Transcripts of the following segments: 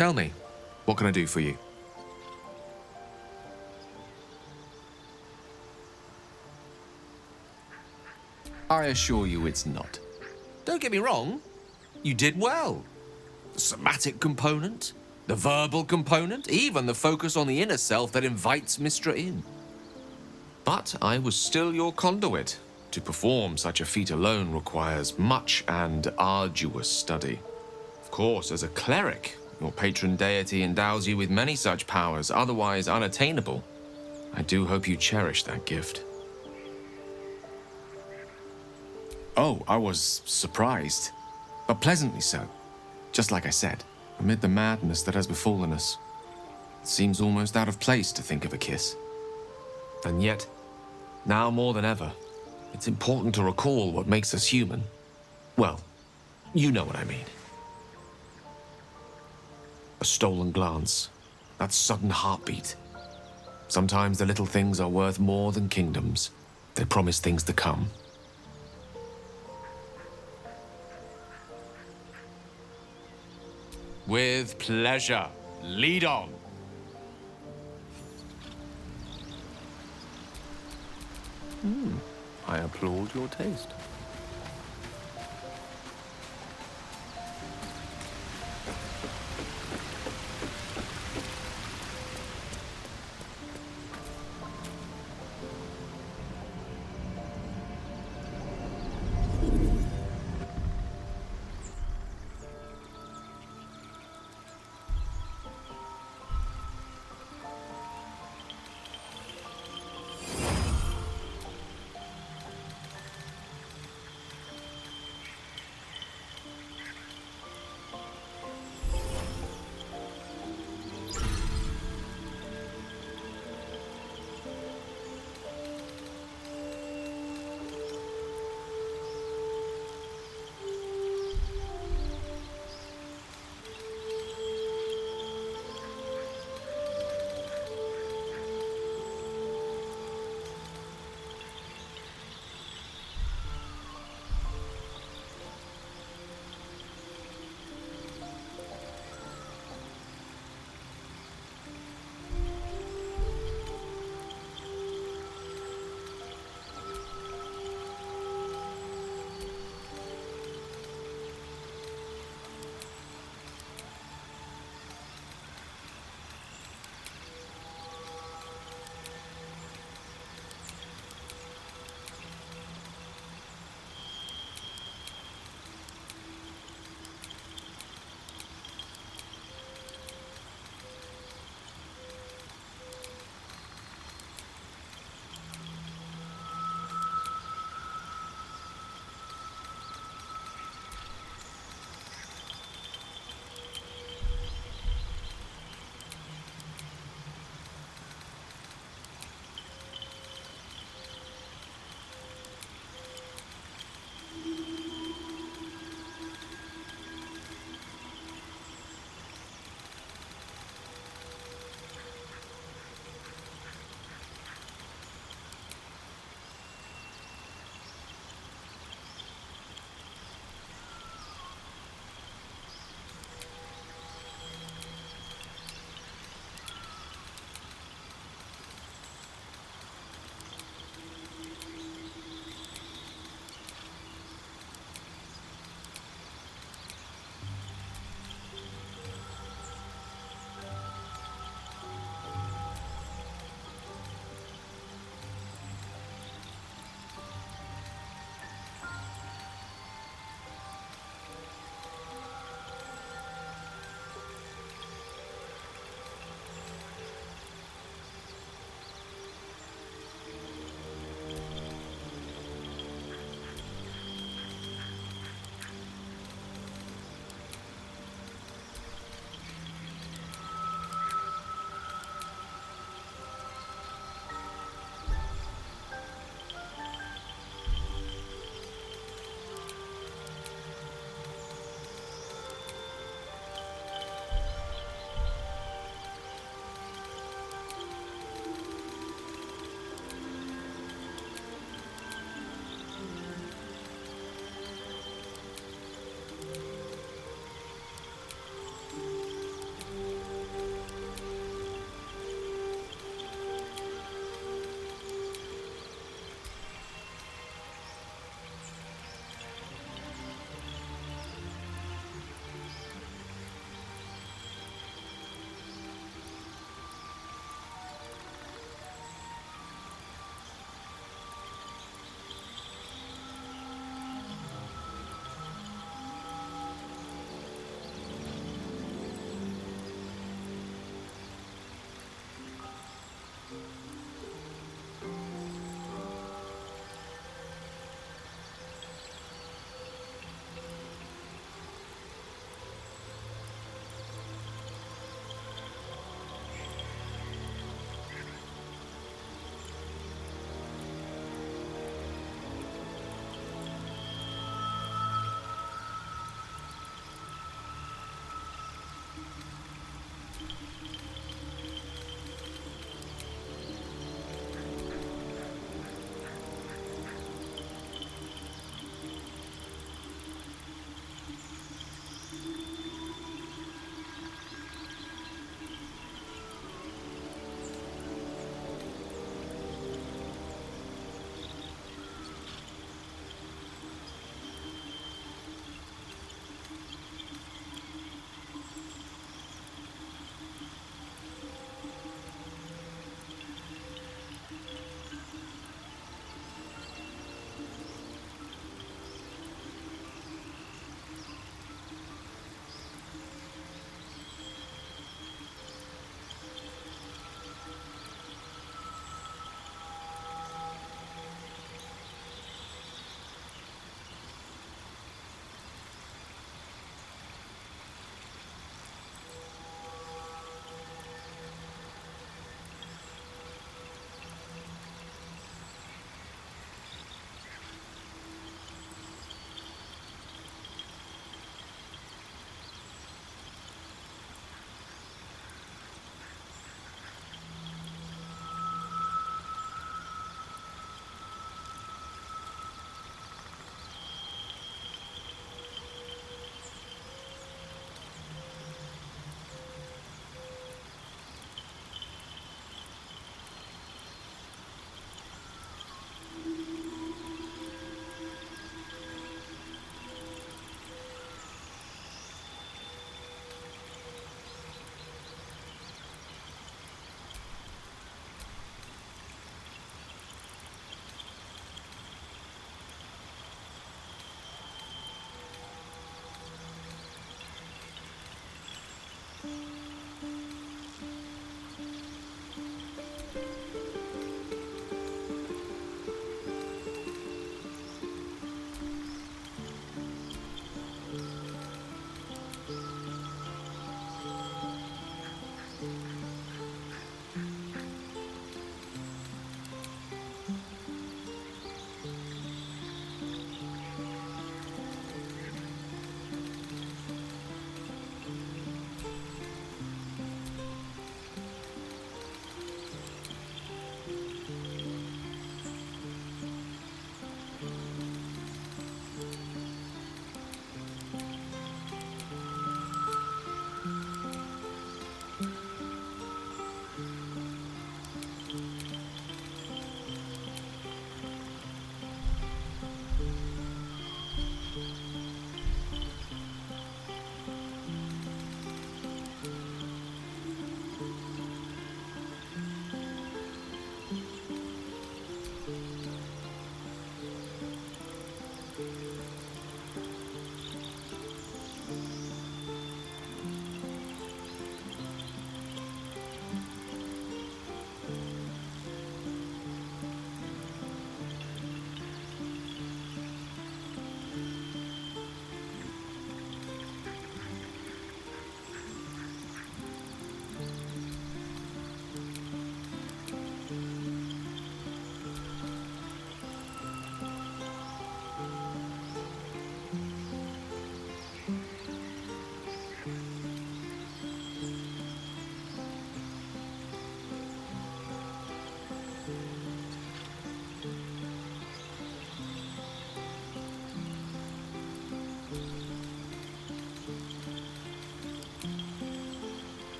Tell me, what can I do for you? I assure you it's not. Don't get me wrong, you did well. The somatic component, the verbal component, even the focus on the inner self that invites Mistra in. But I was still your conduit. To perform such a feat alone requires much and arduous study. Of course, as a cleric, your patron deity endows you with many such powers, otherwise unattainable. I do hope you cherish that gift. Oh, I was surprised, but pleasantly so. Just like I said, amid the madness that has befallen us, it seems almost out of place to think of a kiss. And yet, now more than ever, it's important to recall what makes us human. Well, you know what I mean. A stolen glance, that sudden heartbeat. Sometimes the little things are worth more than kingdoms. They promise things to come. With pleasure. Lead on. I applaud your taste.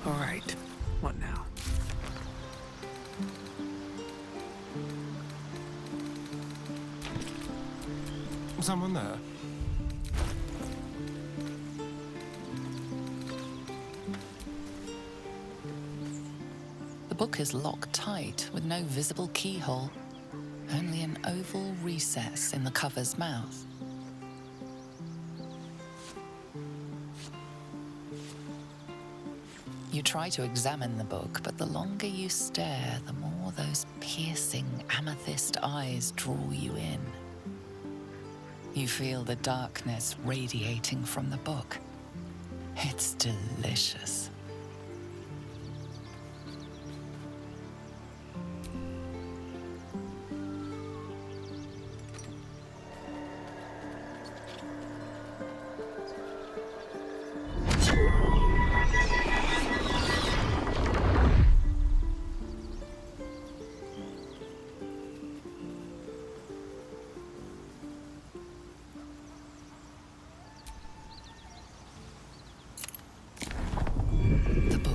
All right. What now? Someone there? The book is locked tight with no visible keyhole, only an oval recess in the cover's mouth. You try to examine the book, but the longer you stare, the more those piercing amethyst eyes draw you in. You feel the darkness radiating from the book. It's delicious.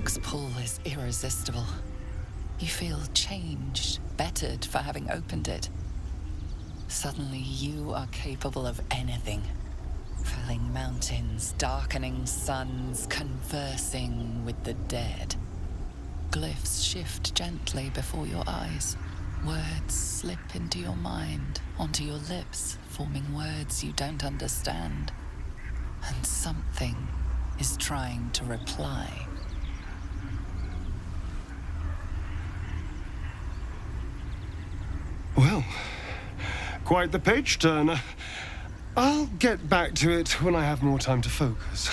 The pull is irresistible. You feel changed, bettered for having opened it. Suddenly you are capable of anything. Felling mountains, darkening suns, conversing with the dead. Glyphs shift gently before your eyes. Words slip into your mind, onto your lips, forming words you don't understand. And something is trying to reply. Well, quite the page turner. I'll get back to it when I have more time to focus.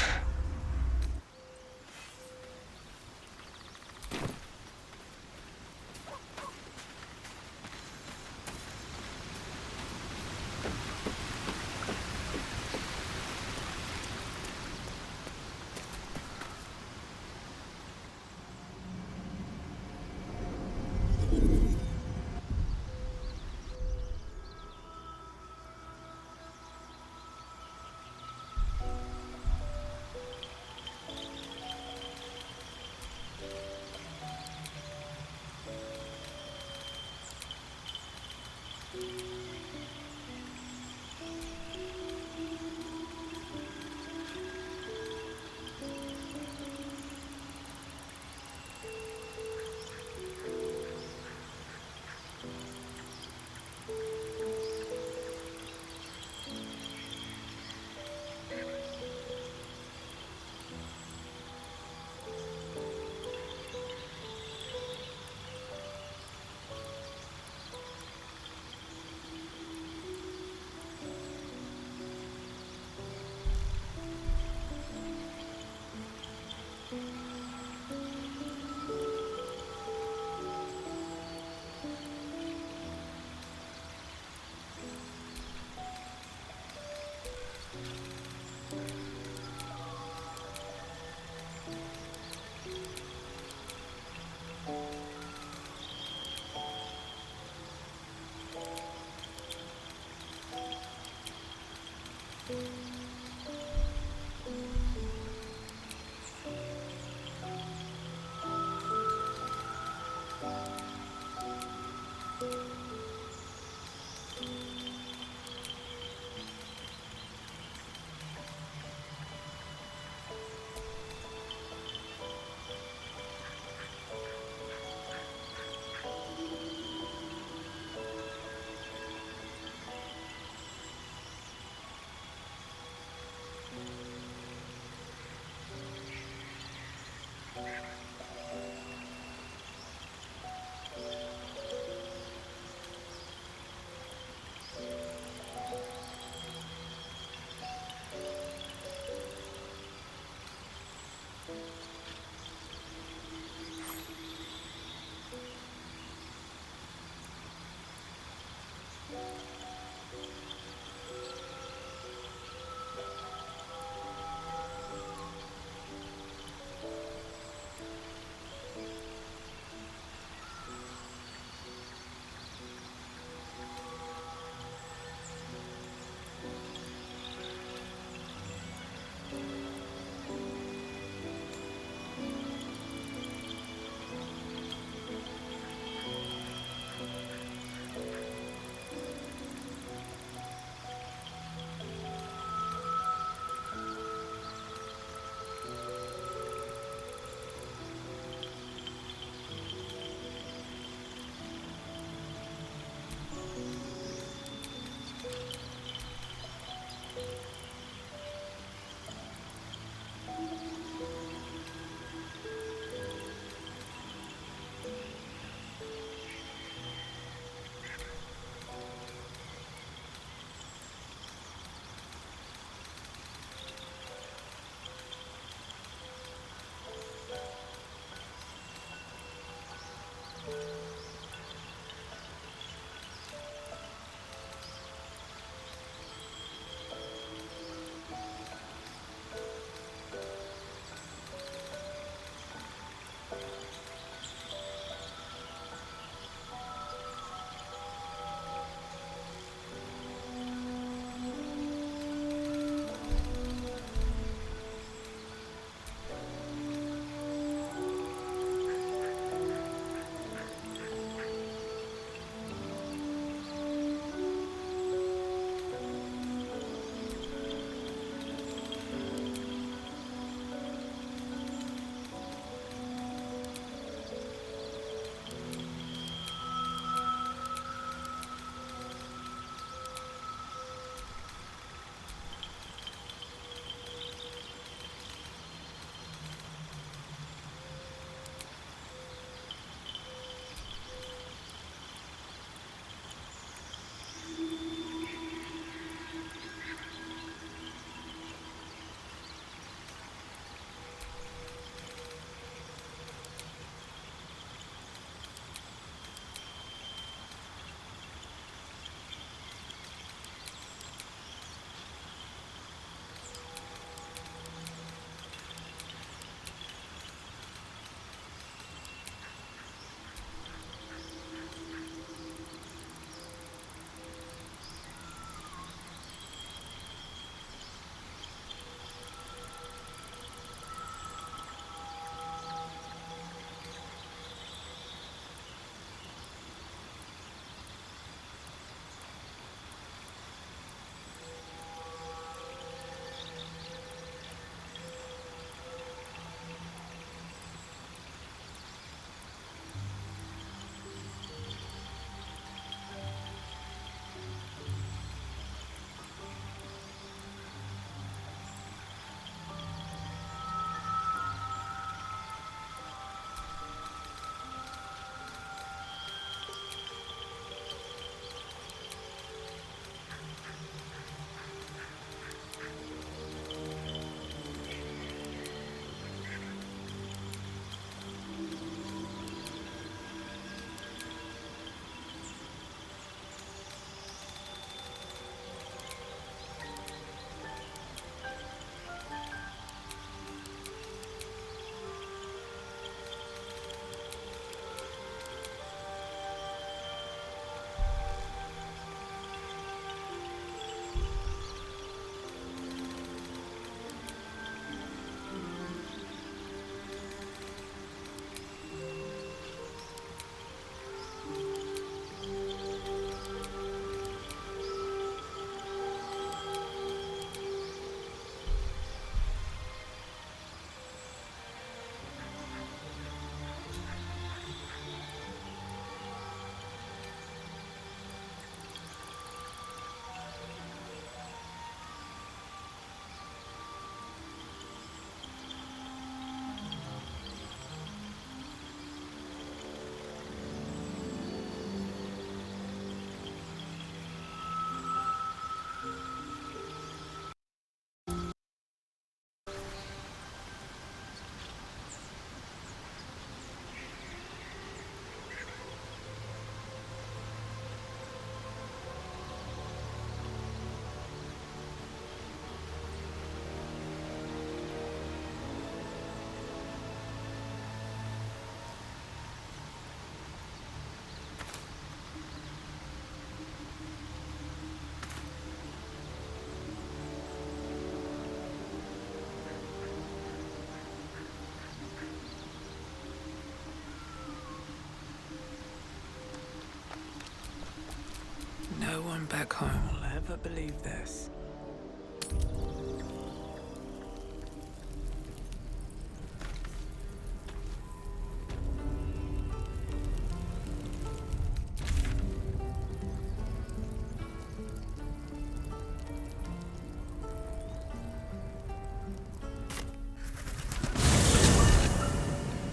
one back home will ever believe this.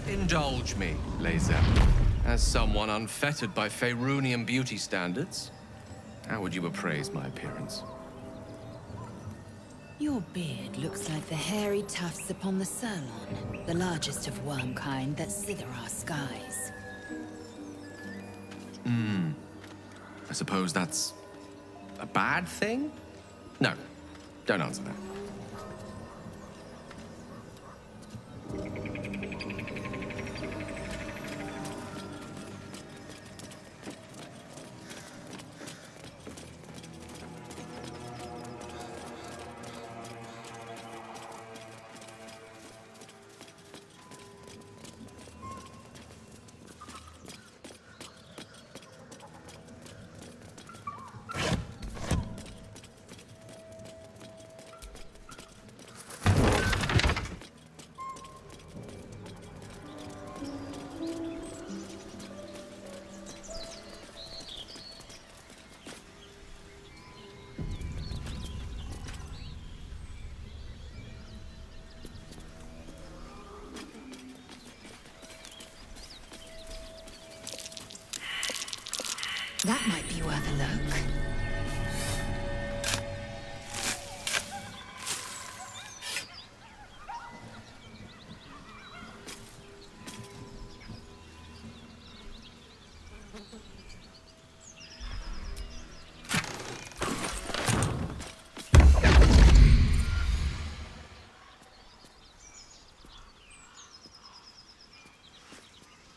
Indulge me, Lazer. As someone unfettered by Faerunian beauty standards, how would you appraise my appearance? Your beard looks like the hairy tufts upon the sirloin, the largest of worm kind that slither our skies. I suppose that's a bad thing? No, don't answer that. That might be worth a look.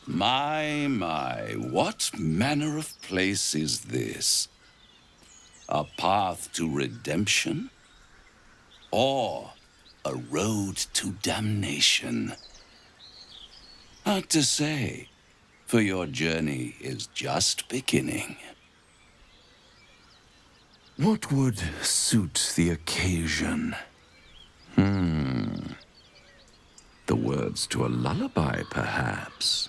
My, what manner of place is this? A path to redemption? Or a road to damnation? Hard to say, for your journey is just beginning. What would suit the occasion? The words to a lullaby, perhaps.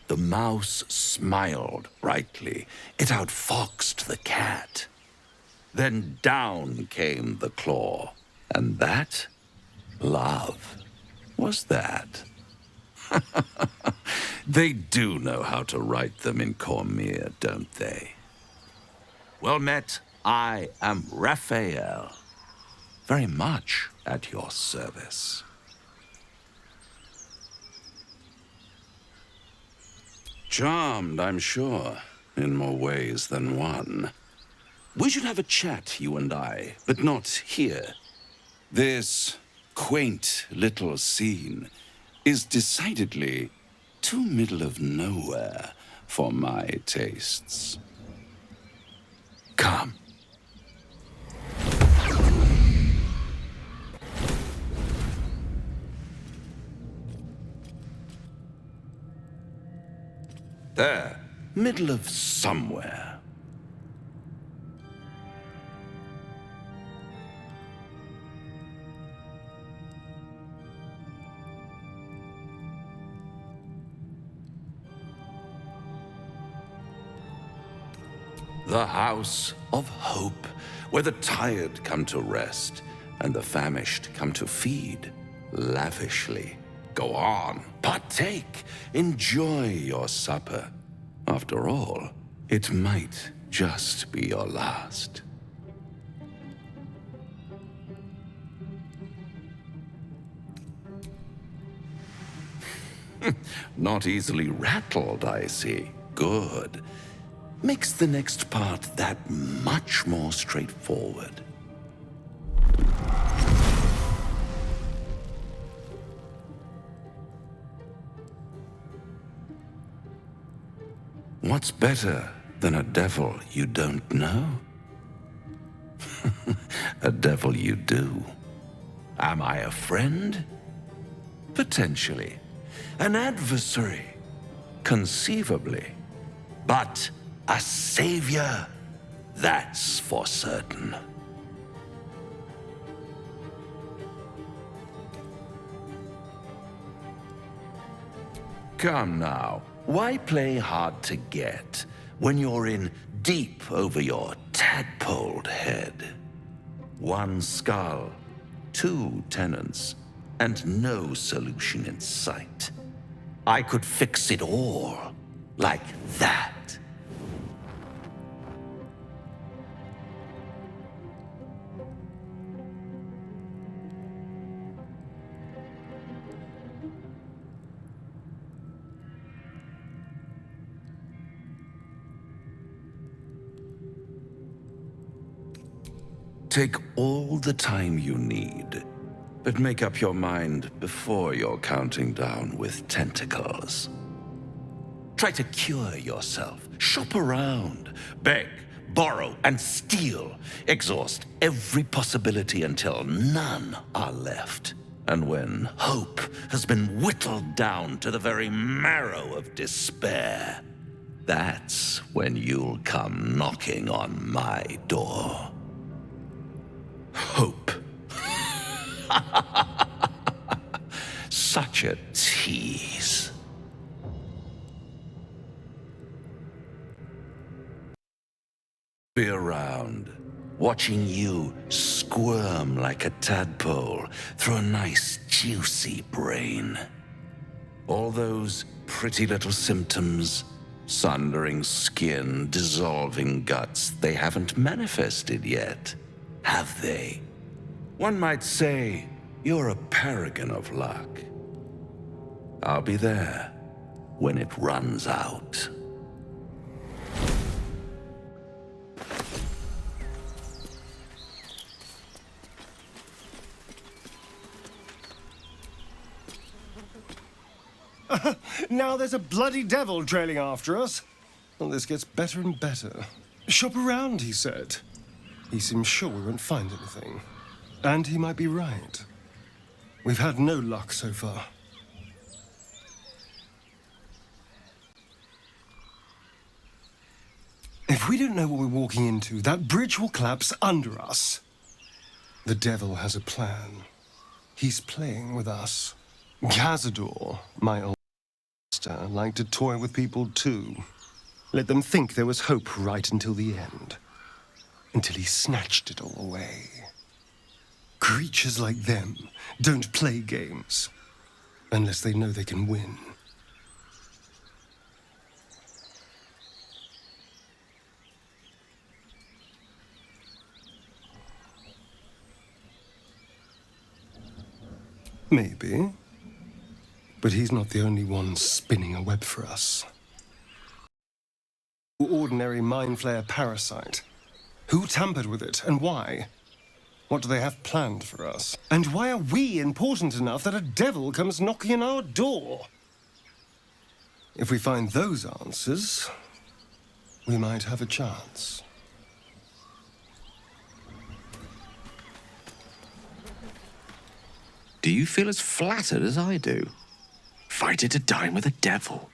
The mouse smiled brightly. It outfoxed the cat. Then down came the claw. And that, love, was that. They do know how to write them in Cormier, don't they? Well met, I am Raphael. Very much at your service. Charmed, I'm sure, in more ways than one. We should have a chat, you and I, but not here. This quaint little scene is decidedly too middle of nowhere for my tastes. Come. There, middle of somewhere. The House of Hope, where the tired come to rest and the famished come to feed lavishly. Go on, partake, enjoy your supper. After all, it might just be your last. Not easily rattled, I see. Good. Makes the next part that much more straightforward. What's better than a devil you don't know? A devil you do. Am I a friend? Potentially. An adversary? Conceivably. But a savior? That's for certain. Come now, why play hard to get when you're in deep over your tadpoled head? One skull, two tenants, and no solution in sight. I could fix it all like that. Take all the time you need, but make up your mind before you're counting down with tentacles. Try to cure yourself. Shop around. Beg, borrow, and steal. Exhaust every possibility until none are left. And when hope has been whittled down to the very marrow of despair, that's when you'll come knocking on my door. Hope. Such a tease. Be around, watching you squirm like a tadpole through a nice, juicy brain. All those pretty little symptoms, sundering skin, dissolving guts, they haven't manifested yet, have they? One might say you're a paragon of luck. I'll be there when it runs out. Now there's a bloody devil trailing after us. Well, this gets better and better. Shop around, he said. He seems sure we won't find anything. And he might be right. We've had no luck so far. If we don't know what we're walking into, that bridge will collapse under us. The devil has a plan. He's playing with us. Cazador, my old master, liked to toy with people too. Let them think there was hope right until the end. Until he snatched it all away. Creatures like them don't play games unless they know they can win. Maybe. But he's not the only one spinning a web for us. Ordinary mind flayer parasite. Who tampered with it, and why? What do they have planned for us? And why are we important enough that a devil comes knocking on our door? If we find those answers, we might have a chance. Do you feel as flattered as I do? Invited to dine with a devil.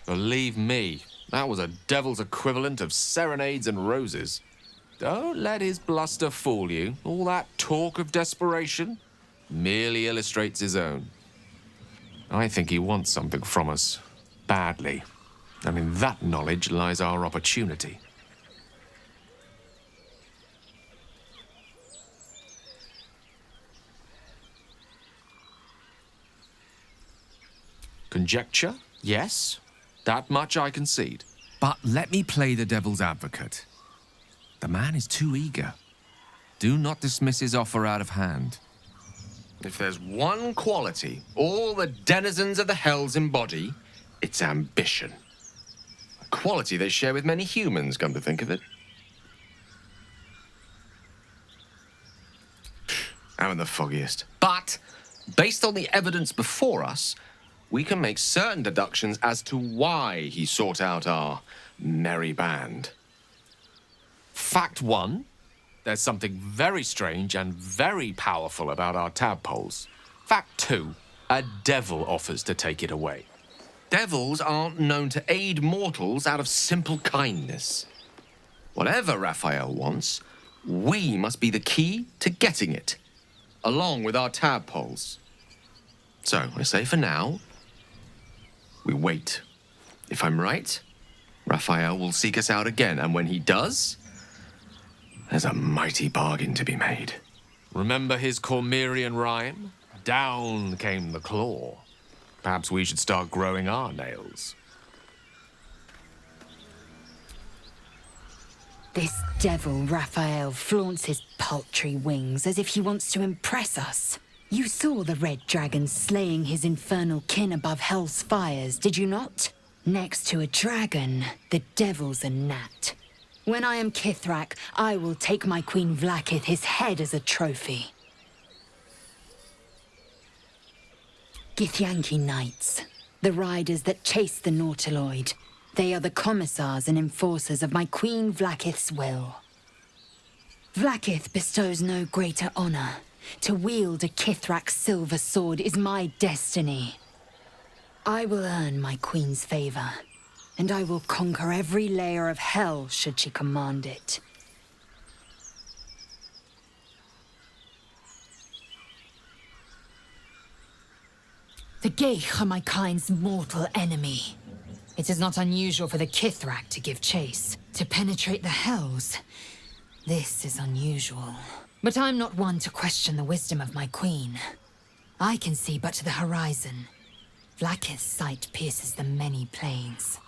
Believe me, that was a devil's equivalent of serenades and roses. Don't let his bluster fool you. All that talk of desperation merely illustrates his own. I think he wants something from us, badly. And in that knowledge lies our opportunity. Conjecture? Yes. That much I concede. But let me play the devil's advocate. The man is too eager. Do not dismiss his offer out of hand. If there's one quality all the denizens of the hells embody, it's ambition. A quality they share with many humans, come to think of it. I'm the foggiest. But, based on the evidence before us, we can make certain deductions as to why he sought out our merry band. Fact one, there's something very strange and very powerful about our tadpoles. Fact 2, a devil offers to take it away. Devils aren't known to aid mortals out of simple kindness. Whatever Raphael wants, we must be the key to getting it, along with our tadpoles. So, I say for now, we wait. If I'm right, Raphael will seek us out again, and when he does, there's a mighty bargain to be made. Remember his Cormyrean rhyme? Down came the claw. Perhaps we should start growing our nails. This devil Raphael flaunts his paltry wings as if he wants to impress us. You saw the red dragon slaying his infernal kin above hell's fires, did you not? Next to a dragon, the devil's a gnat. When I am Kithrak, I will take my Queen Vlaakith his head as a trophy. Githyanki Knights, the riders that chase the Nautiloid. They are the commissars and enforcers of my Queen Vlaakith's will. Vlaakith bestows no greater honor. To wield a Kithrak silver sword is my destiny. I will earn my Queen's favor, and I will conquer every layer of hell should she command it. The Geich are my kind's mortal enemy. It is not unusual for the Kithrak to give chase, to penetrate the hells. This is unusual. But I'm not one to question the wisdom of my queen. I can see but to the horizon. Vlaakith's sight pierces the many planes.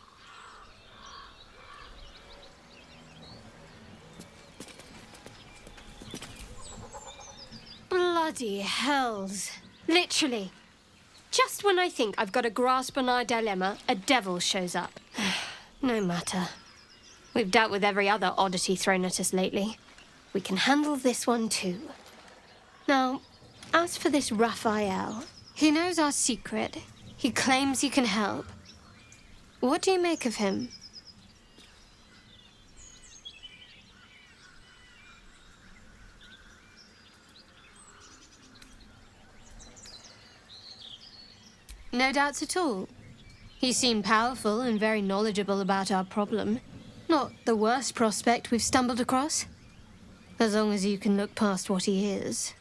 Bloody hells. Literally. Just when I think I've got a grasp on our dilemma, a devil shows up. No matter. We've dealt with every other oddity thrown at us lately. We can handle this one too. Now, as for this Raphael, he knows our secret. He claims he can help. What do you make of him? No doubts at all. He seemed powerful and very knowledgeable about our problem. Not the worst prospect we've stumbled across. As long as you can look past what he is.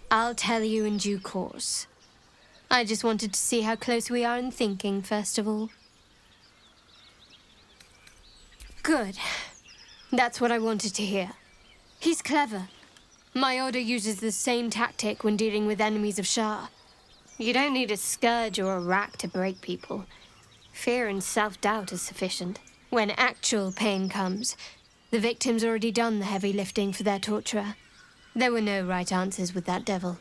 I'll tell you in due course. I just wanted to see how close we are in thinking, first of all. Good. That's what I wanted to hear. He's clever. My order uses the same tactic when dealing with enemies of Shah. You don't need a scourge or a rack to break people. Fear and self-doubt is sufficient. When actual pain comes, the victim's already done the heavy lifting for their torturer. There were no right answers with that devil.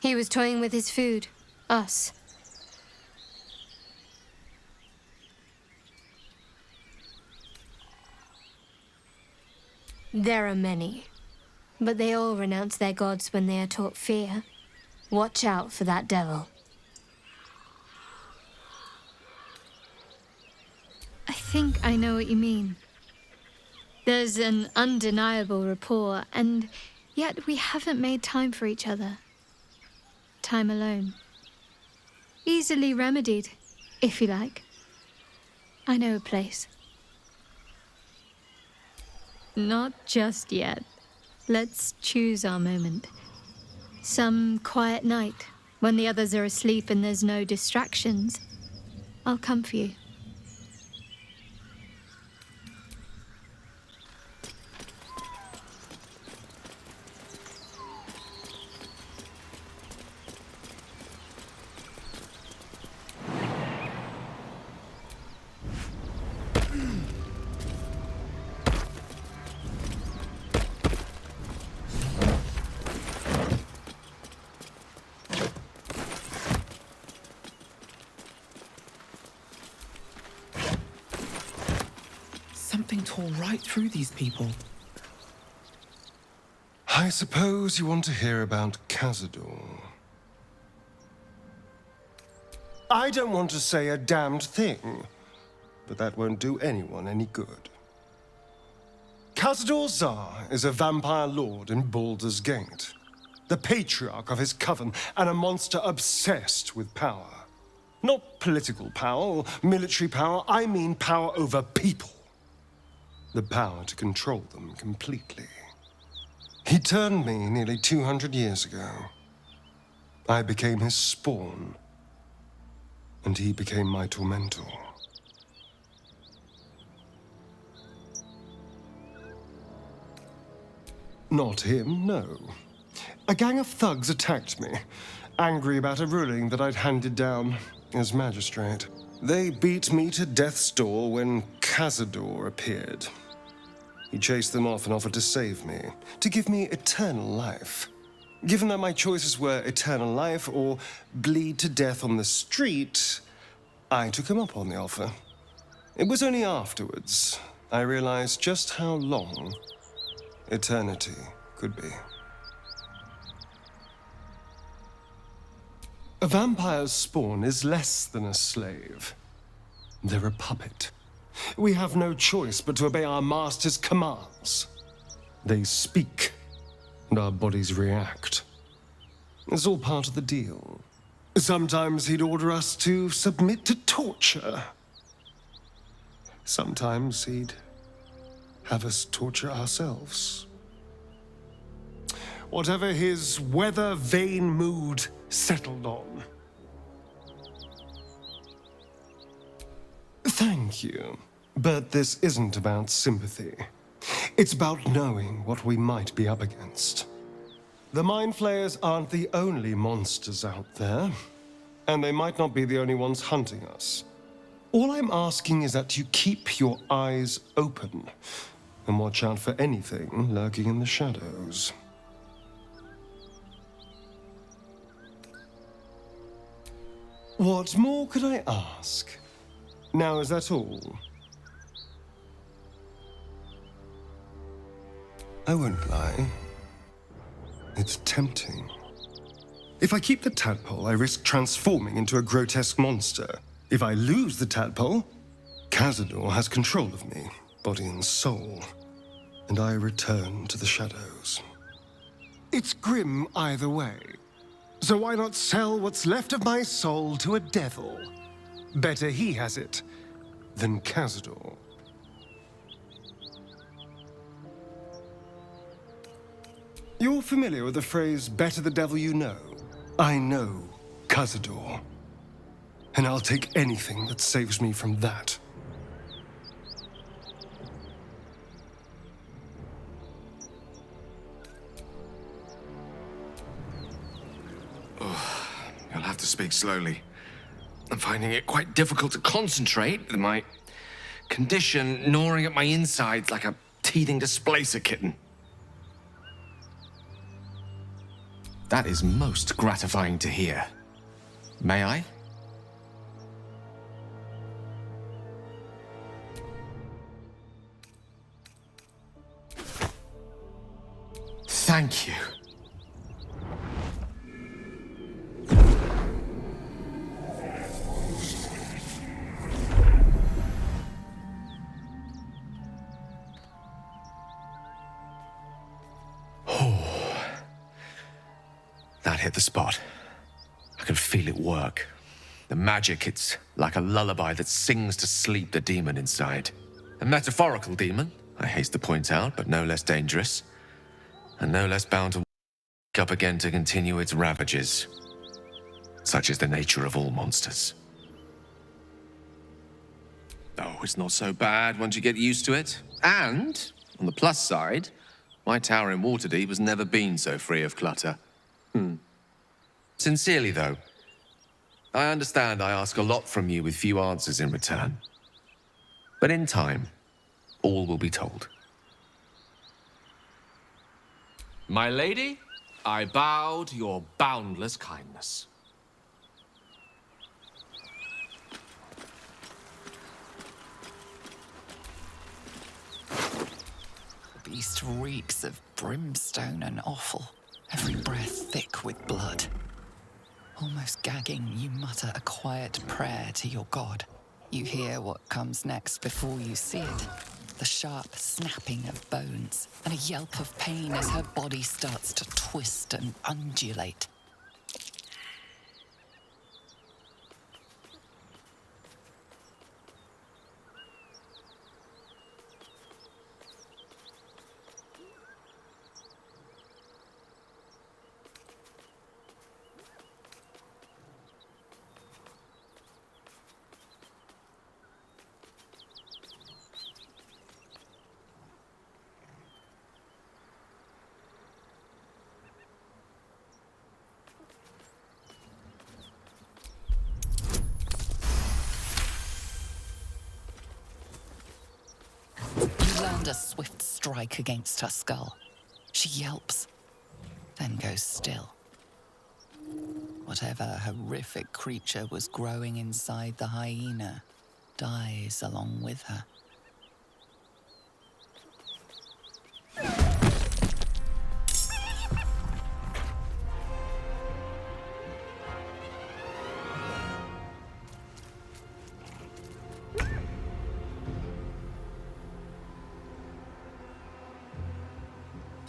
He was toying with his food. Us. There are many, but they all renounce their gods when they are taught fear. Watch out for that devil. I think I know what you mean. There's an undeniable rapport, and yet we haven't made time for each other. Time alone. Easily remedied, if you like. I know a place. Not just yet. Let's choose our moment. Some quiet night, when the others are asleep and there's no distractions, I'll come for you. Something tore right through these people. I suppose you want to hear about Cazador. I don't want to say a damned thing, but that won't do anyone any good. Cazador Zar is a vampire lord in Baldur's Gate, the patriarch of his coven, and a monster obsessed with power. Not political power or military power, I mean power over people. The power to control them completely. He turned me nearly 200 years ago. I became his spawn, and he became my tormentor. Not him, no. A gang of thugs attacked me, angry about a ruling that I'd handed down as magistrate. They beat me to death's door when Cazador appeared. He chased them off and offered to save me, to give me eternal life. Given that my choices were eternal life or bleed to death on the street, I took him up on the offer. It was only afterwards I realized just how long eternity could be. A vampire's spawn is less than a slave. They're a puppet. We have no choice but to obey our master's commands. They speak, and our bodies react. It's all part of the deal. Sometimes he'd order us to submit to torture. Sometimes he'd have us torture ourselves. Whatever his weather-vane mood settled on. Thank you. But this isn't about sympathy. It's about knowing what we might be up against. The Mind Flayers aren't the only monsters out there, and they might not be the only ones hunting us. All I'm asking is that you keep your eyes open and watch out for anything lurking in the shadows. What more could I ask? Now, is that all? I won't lie. It's tempting. If I keep the tadpole, I risk transforming into a grotesque monster. If I lose the tadpole, Cazador has control of me, body and soul, and I return to the shadows. It's grim either way. So why not sell what's left of my soul to a devil? Better he has it than Cazador. You're familiar with the phrase, better the devil you know? I know Cazador, and I'll take anything that saves me from that. You'll have to speak slowly. I'm finding it quite difficult to concentrate with my condition gnawing at my insides like a teething displacer kitten. That is most gratifying to hear. May I? Thank you. That hit the spot. I can feel it work. The magic, it's like a lullaby that sings to sleep the demon inside. A metaphorical demon, I haste to point out, but no less dangerous. And no less bound to wake up again to continue its ravages. Such is the nature of all monsters. Oh, it's not so bad once you get used to it. And, on the plus side, my tower in Waterdeep has never been so free of clutter. Sincerely, though, I understand I ask a lot from you with few answers in return. But in time, all will be told. My lady, I bow to your boundless kindness. The beast reeks of brimstone and offal, every breath thick with blood. Almost gagging, you mutter a quiet prayer to your god. You hear what comes next before you see it. The sharp snapping of bones, and a yelp of pain as her body starts to twist and undulate. You land a swift strike against her skull. She yelps, then goes still. Whatever horrific creature was growing inside the hyena dies along with her.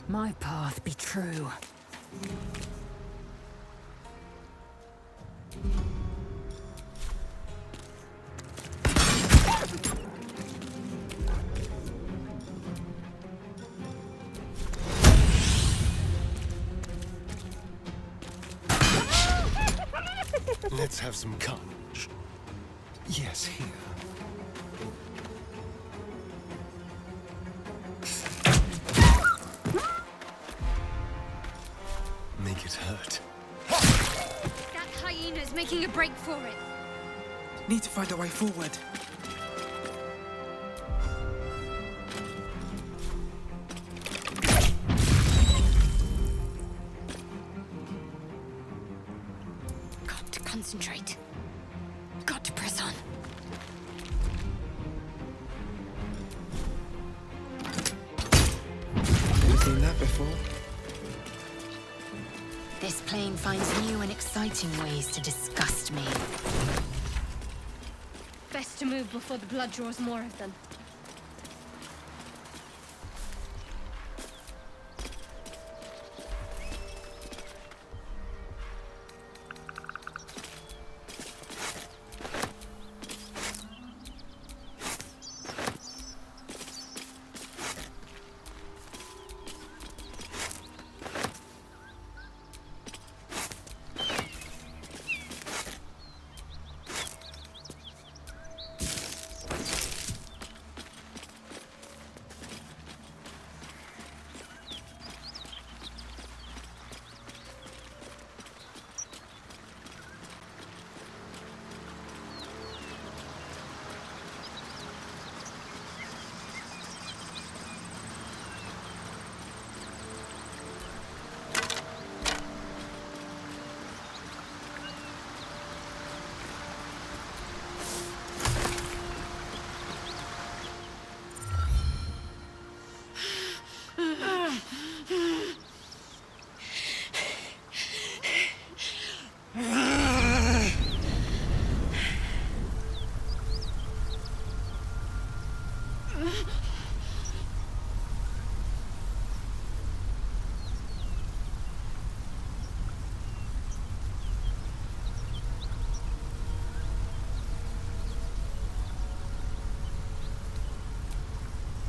My path be true. Let's have some carnage. Yes, here. Make it hurt. That hyena's making a break for it. Need to find a way forward. Got to concentrate. Got to press on. You seen that before? This plane finds new and exciting ways to disgust me. Best to move before the blood draws more of them.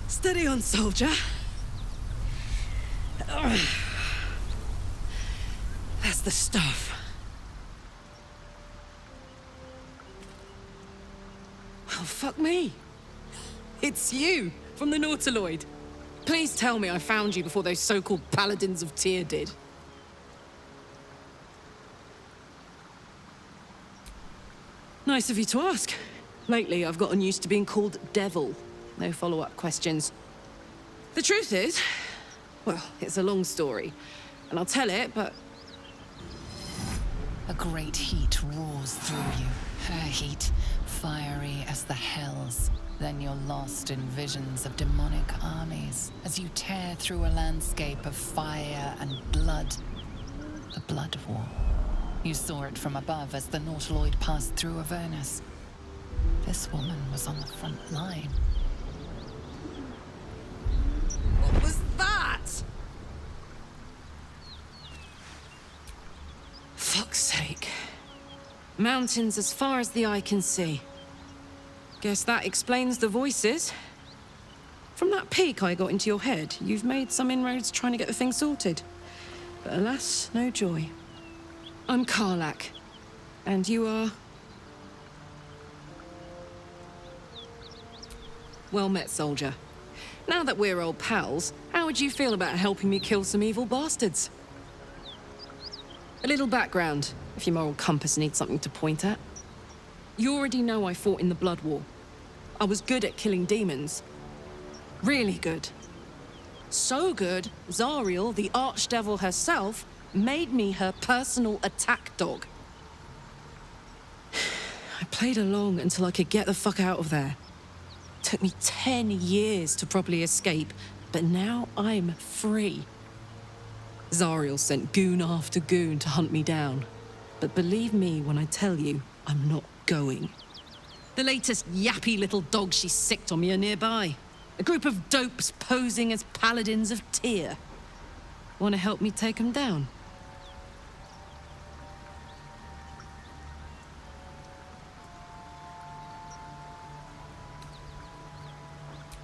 Steady on, soldier. That's the stuff. Well, fuck me. It's you, from the Nautiloid. Please tell me I found you before those so-called Paladins of Tyr did. Nice of you to ask. Lately, I've gotten used to being called Devil. No follow-up questions. The truth is, well, it's a long story, and I'll tell it, but... A great heat roars through you. Her heat, fiery as the hells. Then you're lost in visions of demonic armies as you tear through a landscape of fire and blood. The Blood War. You saw it from above as the Nautiloid passed through Avernus. This woman was on the front line. What was that? Fuck's sake. Mountains as far as the eye can see. Guess that explains the voices. From that peek I got into your head, you've made some inroads trying to get the thing sorted. But alas, no joy. I'm Karlach. And you are... Well met, soldier. Now that we're old pals, how would you feel about helping me kill some evil bastards? A little background, if your moral compass needs something to point at. You already know I fought in the Blood War. I was good at killing demons. Really good. So good, Zariel, the Archdevil herself, made me her personal attack dog. I played along until I could get the fuck out of there. Took me 10 years to properly escape, but now I'm free. Zariel sent goon after goon to hunt me down. But believe me when I tell you, I'm not going. The latest yappy little dogs she sicked on me are nearby. A group of dopes posing as paladins of Tyr. Want to help me take them down?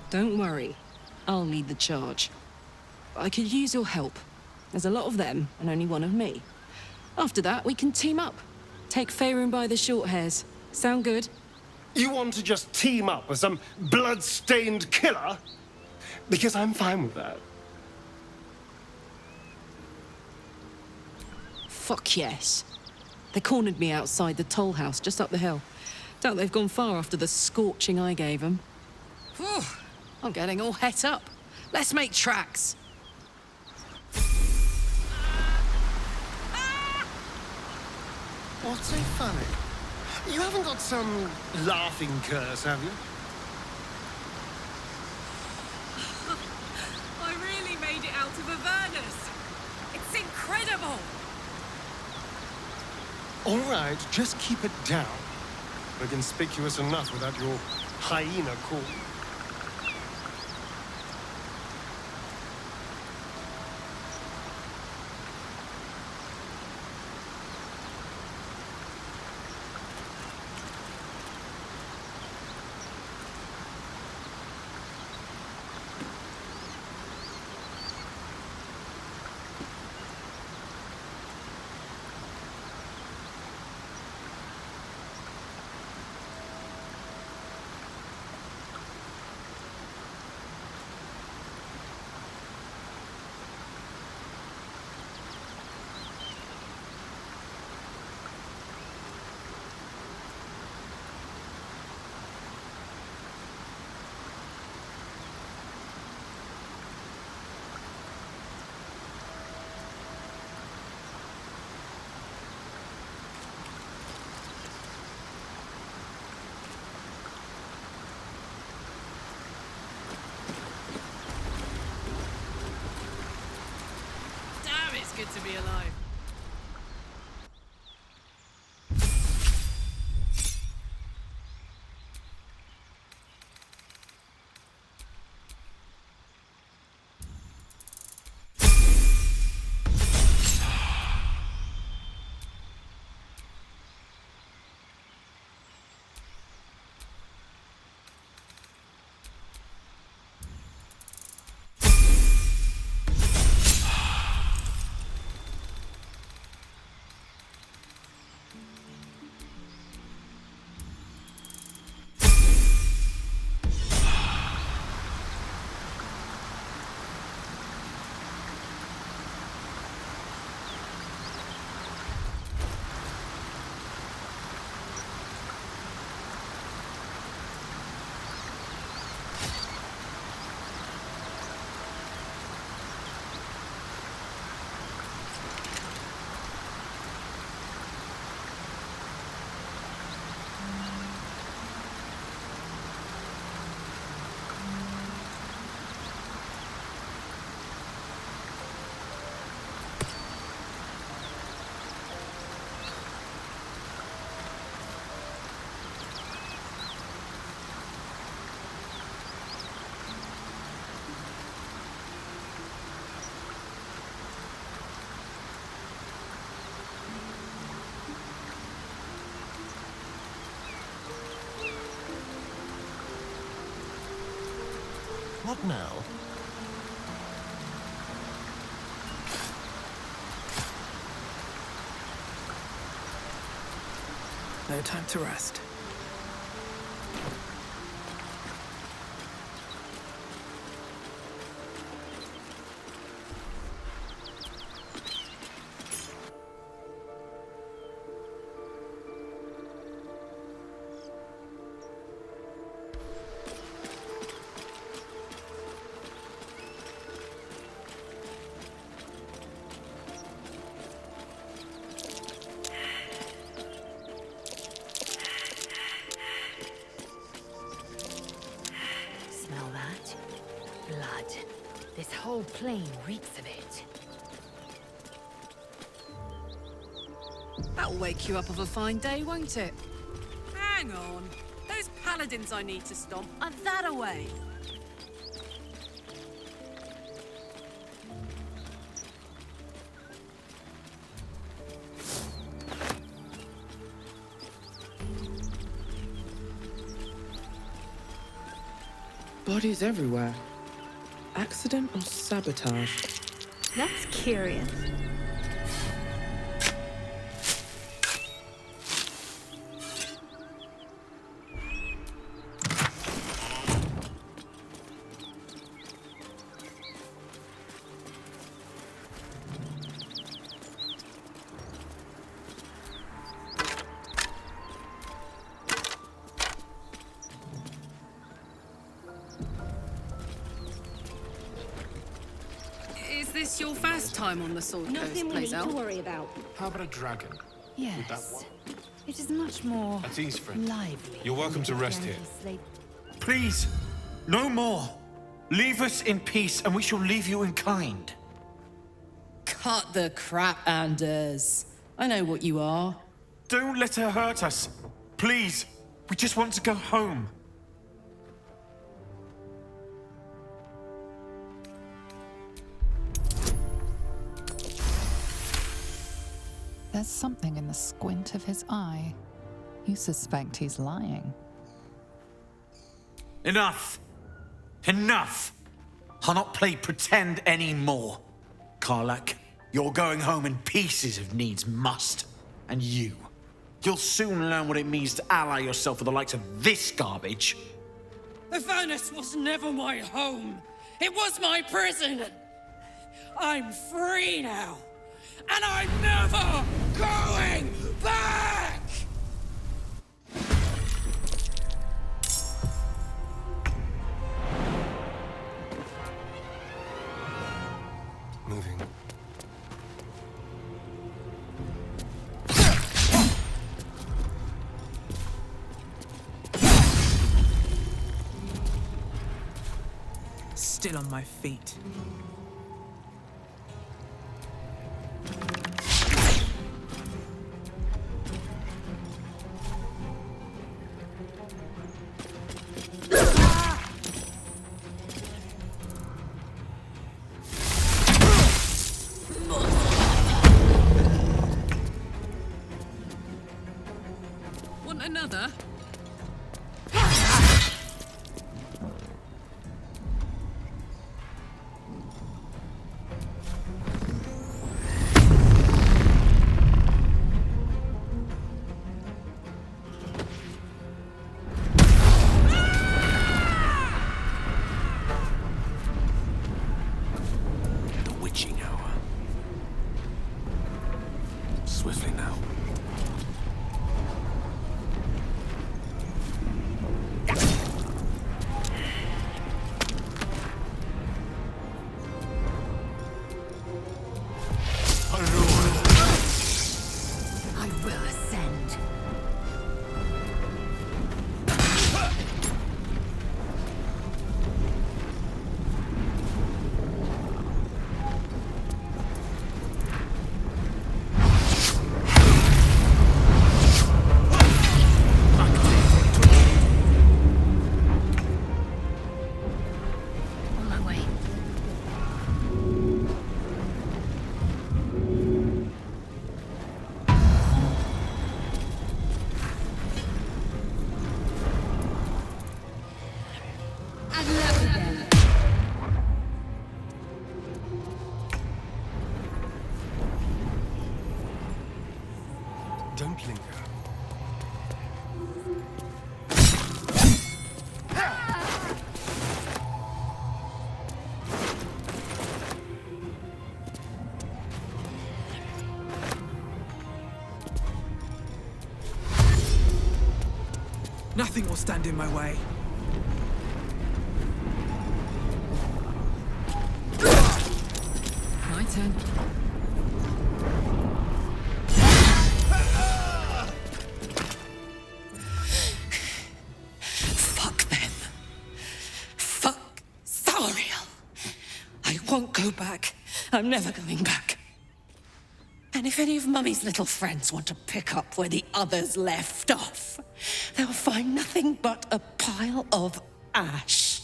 Don't worry. I'll lead the charge. I could use your help. There's a lot of them, and only one of me. After that, we can team up. Take Faerun by the short hairs. Sound good? You want to just team up with some blood-stained killer? Because I'm fine with that. Fuck yes. They cornered me outside the toll house just up the hill. Doubt they've gone far after the scorching I gave them. Whew, I'm getting all het up. Let's make tracks. What's so funny? You haven't got some laughing curse, have you? I really made it out of Avernus. It's incredible. All right, just keep it down. We're conspicuous enough without your hyena call. Good to be alive. What now? No time to rest. Smell that? Blood. This whole plain reeks of it. That'll wake you up of a fine day, won't it? Hang on. Those paladins I need to stomp are that away. Bodies everywhere. Accident or sabotage? That's curious. Is this your first time on the Sword Coast, Blazel? worry about. How about a dragon? Yes. It is much more At ease, friend. lively. You're welcome to than rest the here. slave- Please, no more. Leave us in peace, and we shall leave you in kind. Cut the crap, Anders. I know what you are. Don't let her hurt us. Please, we just want to go home. There's something in the squint of his eye. You suspect he's lying. Enough. Enough. I'll not play pretend anymore. Karlak, you're going home in pieces if needs must. And you'll soon learn what it means to ally yourself with the likes of this garbage. Avernus was never my home. It was my prison. I'm free now. And I'm never going back! Moving. Still on my feet. Want another? The witching hour. Swiftly now. I will ascend. On my way. Don't linger. Nothing will stand in my way. My turn. Fuck them. Fuck Sariel. I won't go back. I'm never going back. And if any of Mummy's little friends want to pick up where the others left off, they'll find nothing but a pile of ash.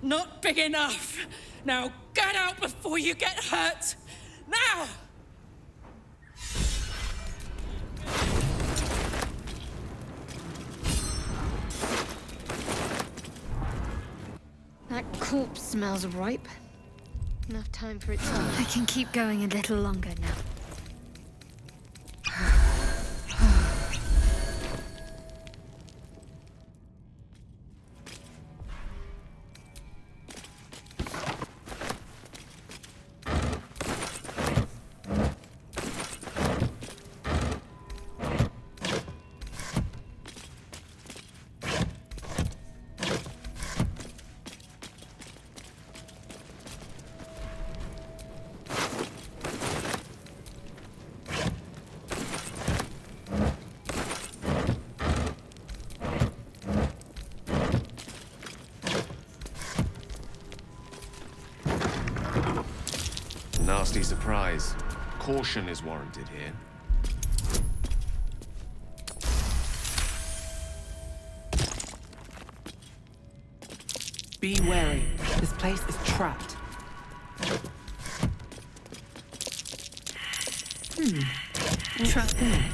Not big enough. Now get out before you get hurt. Now! That corpse smells ripe. Enough time for it to... I can keep going a little longer now. Nasty surprise. Caution is warranted here. Be wary. This place is trapped. Trap there.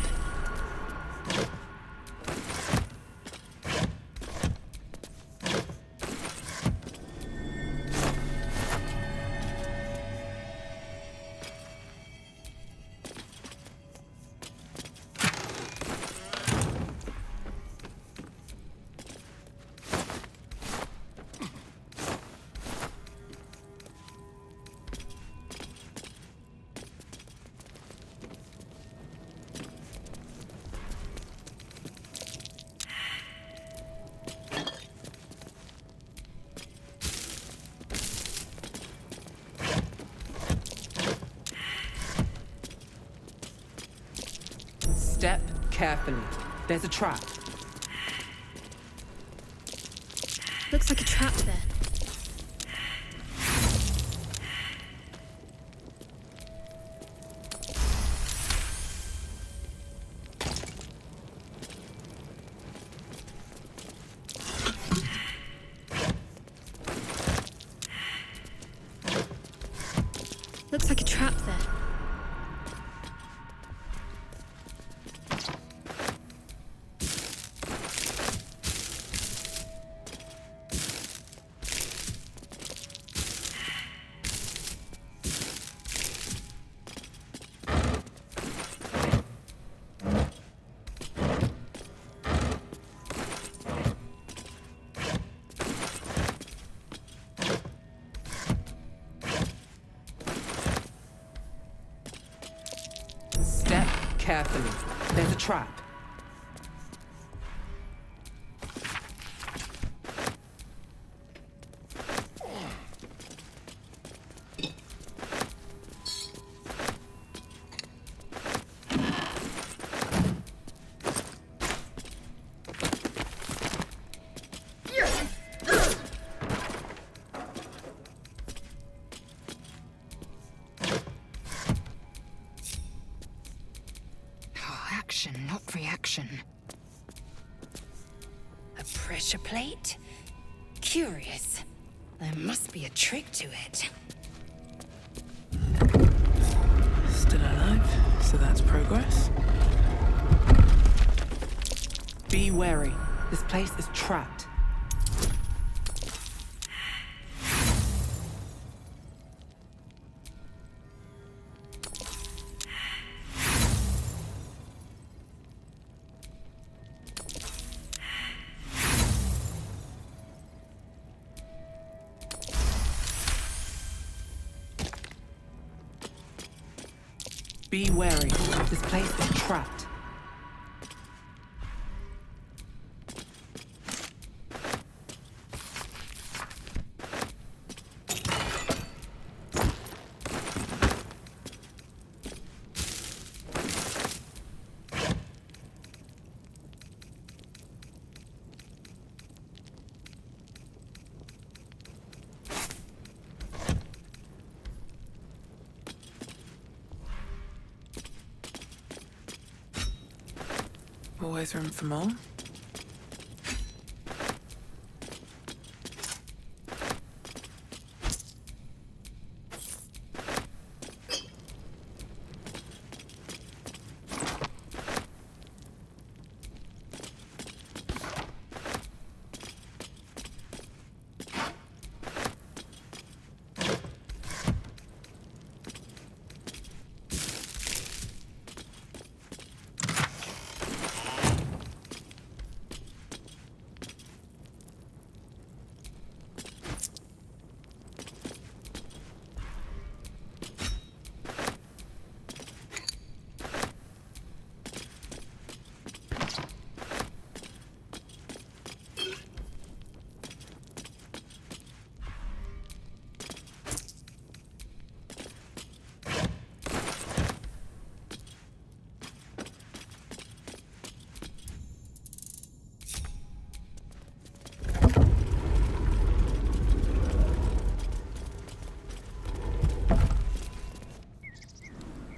Step carefully. There's a trap. Looks like a trap there. Looks like a trap there. Step carefully. There's a trap. Action, not reaction. A pressure plate? Curious. There must be a trick to it. Still alive, so that's progress. Be wary. This place is trapped. Be wary. This place is trapped. Always room for more.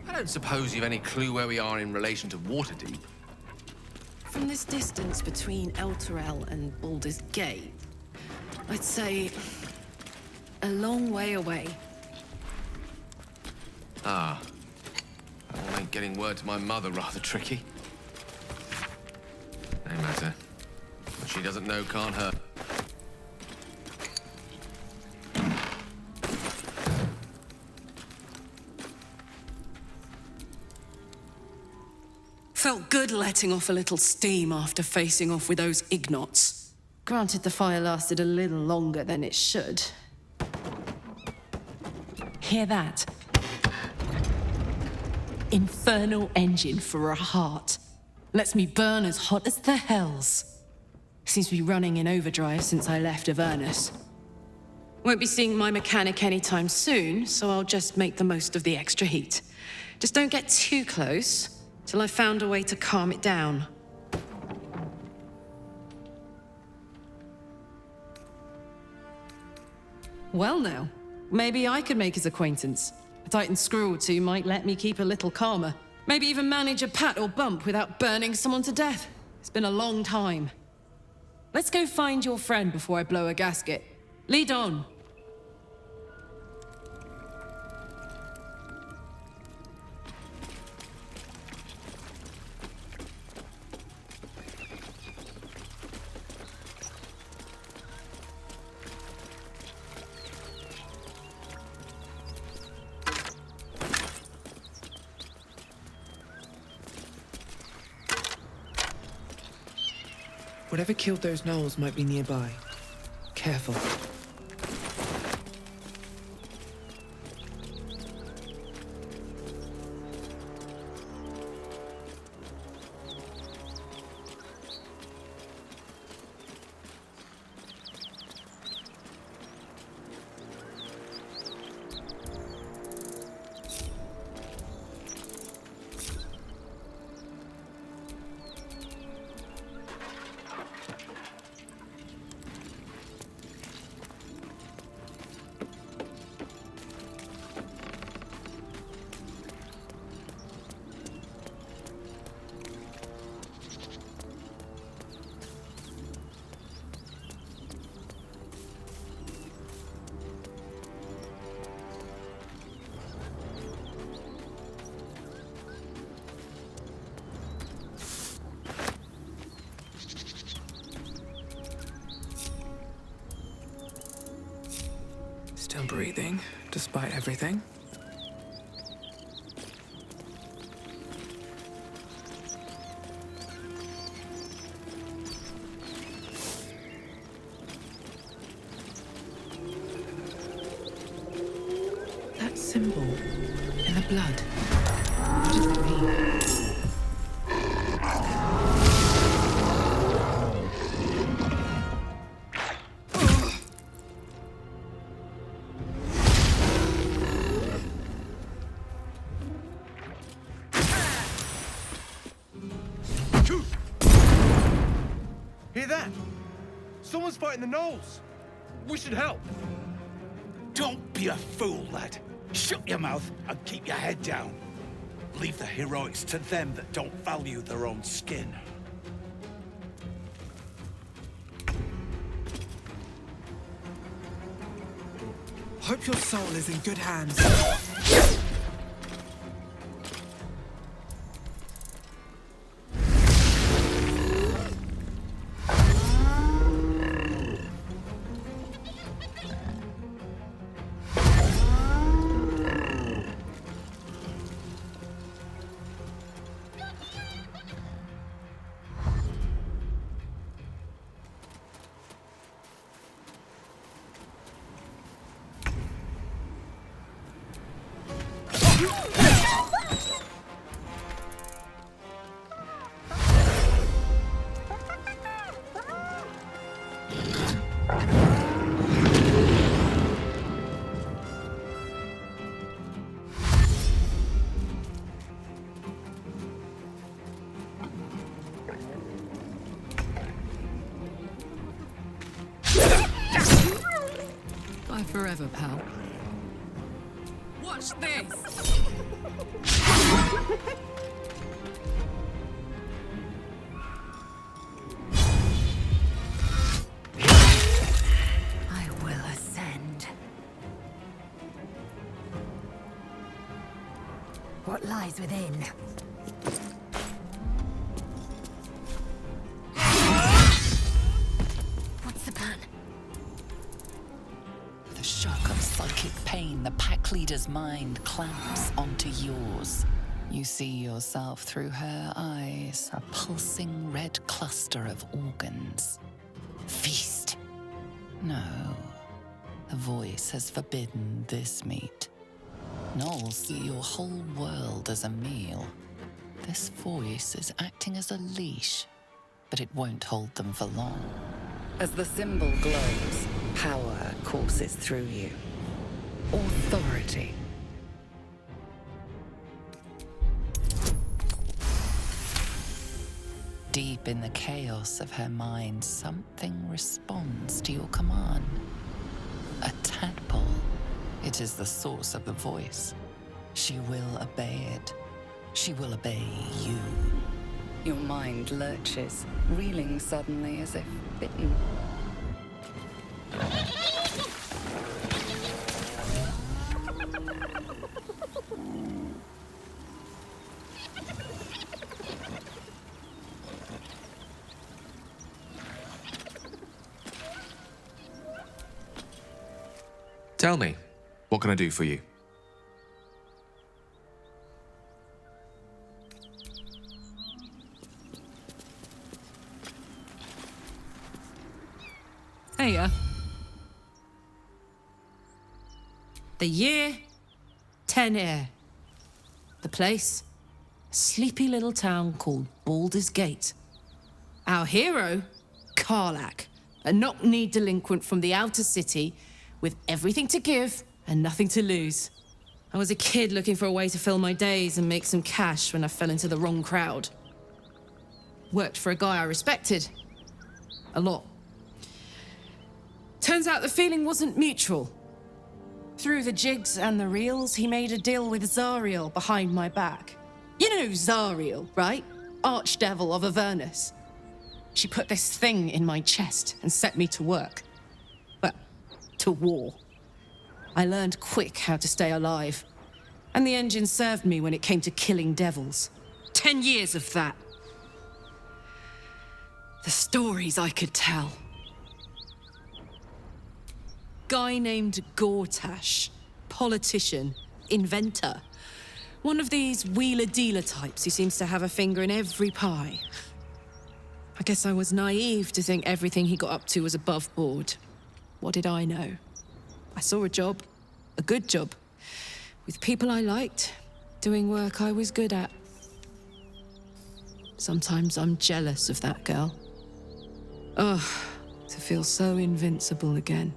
I don't suppose you've any clue where we are in relation to Waterdeep. From this distance between El Turel and Baldur's Gate, I'd say a long way away. Ah. That will make getting word to my mother rather tricky. No matter. What she doesn't know can't hurt. Felt good letting off a little steam after facing off with those Ignots. Granted, the fire lasted a little longer than it should. Hear that? Infernal engine for a heart. Lets me burn as hot as the hells. Seems to be running in overdrive since I left Avernus. Won't be seeing my mechanic anytime soon, so I'll just make the most of the extra heat. Just don't get too close, till I've found a way to calm it down. Well now, maybe I could make his acquaintance. A Titan screw or two might let me keep a little calmer. Maybe even manage a pat or bump without burning someone to death. It's been a long time. Let's go find your friend before I blow a gasket. Lead on. Whatever killed those gnolls might be nearby. Careful. Still breathing, despite everything. That symbol in the blood. What does it mean? Hear that? Someone's fighting the gnolls. We should help. Don't be a fool, lad. Shut your mouth and keep your head down. Leave the heroics to them that don't value their own skin. Hope your soul is in good hands. Bye forever, pal. Watch this! I will ascend. What lies within? What's the plan? The shock of psychic pain, the pack leader's mind clamps onto yours. You see yourself through her eyes, a pulsing red cluster of organs. Feast. No. The voice has forbidden this meat. Gnolls see your whole world as a meal. This voice is acting as a leash, but it won't hold them for long. As the symbol glows, power courses through you. Authority. Deep in the chaos of her mind, something responds to your command. A tadpole. It is the source of the voice. She will obey it. She will obey you. Your mind lurches, reeling suddenly as if bitten. Tell me, what can I do for you? Hiya. The year, 10 Air. The place, a sleepy little town called Baldur's Gate. Our hero, Karlach, a knock-knee delinquent from the outer city with everything to give and nothing to lose. I was a kid looking for a way to fill my days and make some cash when I fell into the wrong crowd. Worked for a guy I respected. A lot. Turns out the feeling wasn't mutual. Through the jigs and the reels, he made a deal with Zariel behind my back. You know Zariel, right? Archdevil of Avernus. She put this thing in my chest and set me to work. Well, to war. I learned quick how to stay alive. And the engine served me when it came to killing devils. 10 years of that. The stories I could tell. Guy named Gortash, politician, inventor. One of these wheeler-dealer types who seems to have a finger in every pie. I guess I was naive to think everything he got up to was above board. What did I know? I saw a job, a good job, with people I liked, Doing work I was good at. Sometimes I'm jealous of that girl. Ugh, to feel so invincible again.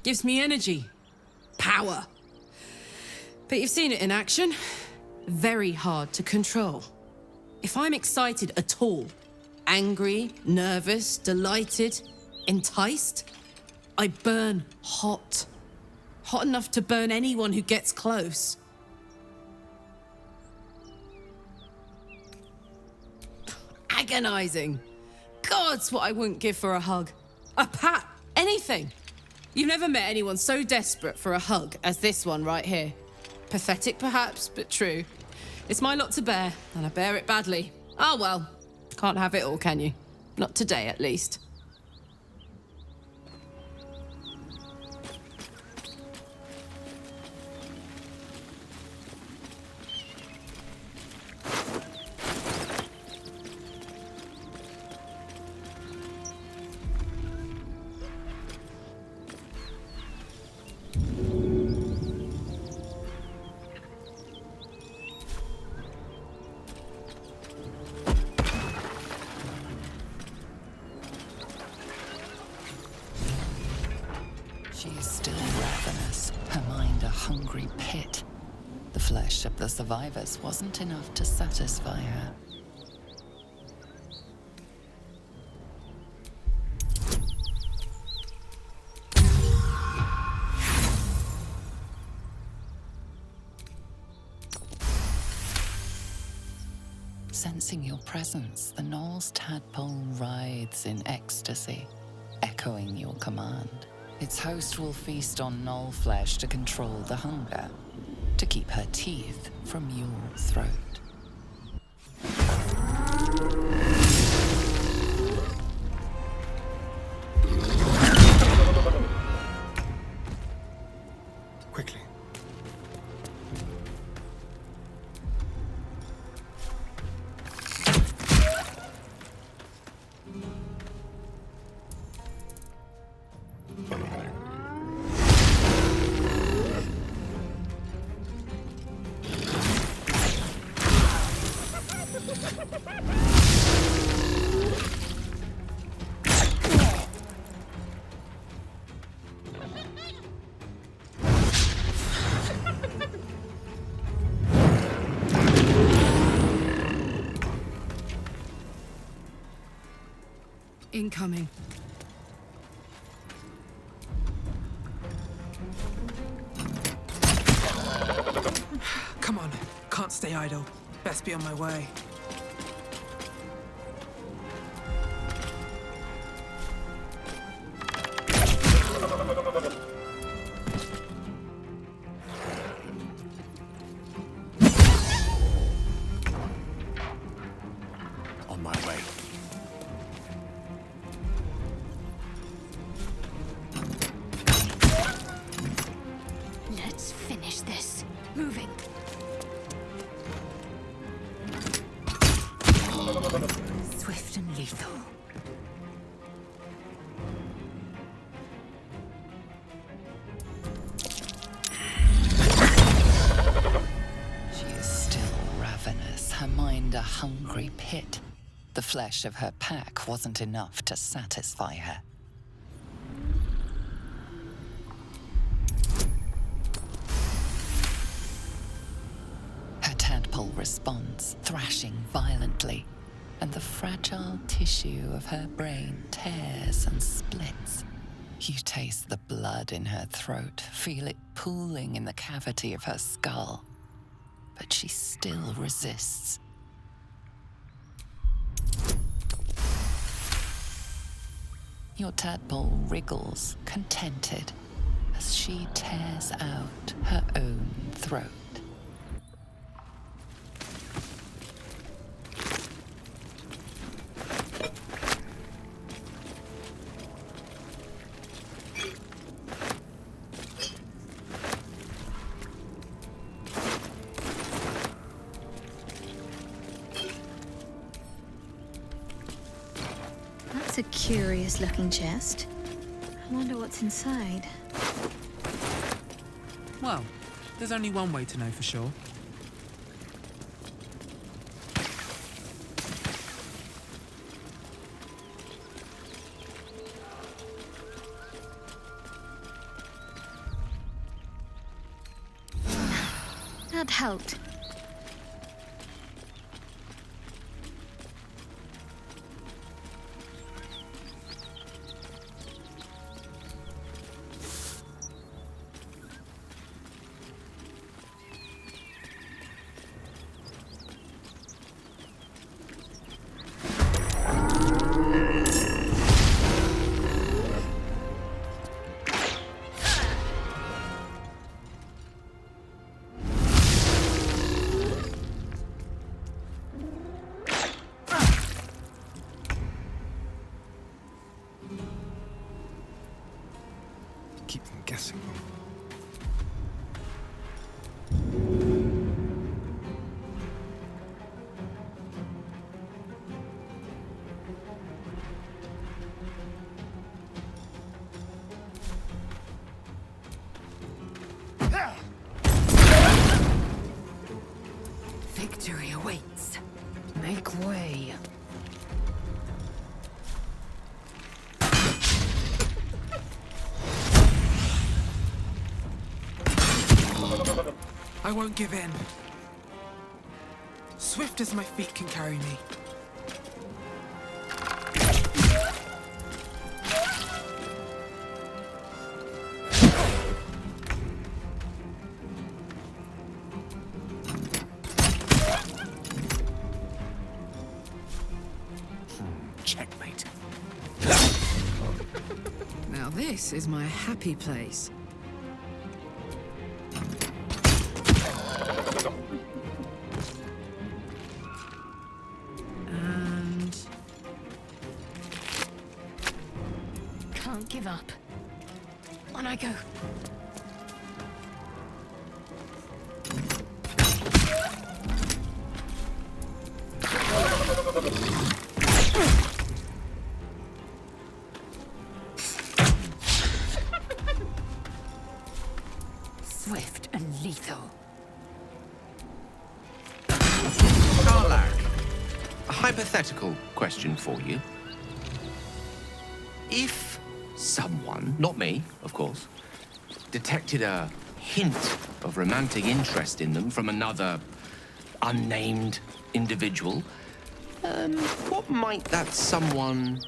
Gives me energy. Power. But you've seen it in action. Very hard to control. If I'm excited at all, angry, nervous, delighted, enticed, I burn hot. Hot enough to burn anyone who gets close. Agonizing. God's what I wouldn't give for a hug. A pat. Anything. You've never met anyone so desperate for a hug as this one right here. Pathetic perhaps, but true. It's my lot to bear, and I bear it badly. Ah well, can't have it all, can you? Not today, at least. She is still ravenous, her mind a hungry pit. The flesh of the survivors wasn't enough to satisfy her. Sensing your presence, the Knoll's tadpole writhes in ecstasy, echoing your command. Its host will feast on Knoll flesh to control the hunger, to keep her teeth from your throat. Quickly. Incoming. Come on, can't stay idle. Best be on my way. On my way. Let's finish this. Moving. Swift and lethal. She is still ravenous, her mind a hungry pit. The flesh of her pack wasn't enough to satisfy her. Her tadpole responds, thrashing violently, and the fragile tissue of her brain tears and splits. You taste the blood in her throat, feel it pooling in the cavity of her skull. But she still resists. Your tadpole wriggles, contented, as she tears out her own throat. That's a curious-looking chest. I wonder what's inside. Well, there's only one way to know for sure. That helped. Keep them guessing. Victory awaits. Make way. I won't give in. Swift as my feet can carry me. Checkmate. Now this is my happy place. And Can't give up. On I go. Swift and lethal. Karlak, a hypothetical question for you. If someone, not me, of course, detected a hint of romantic interest in them from another unnamed individual, what might that someone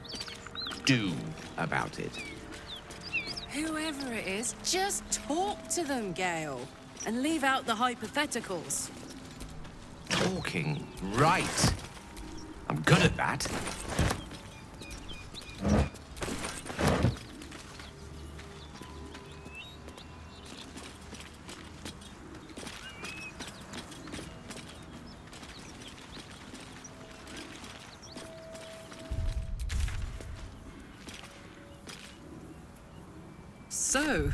do about it? whoever it is, just talk to them, Gale, and leave out the hypotheticals. Talking, right. I'm good at that. So,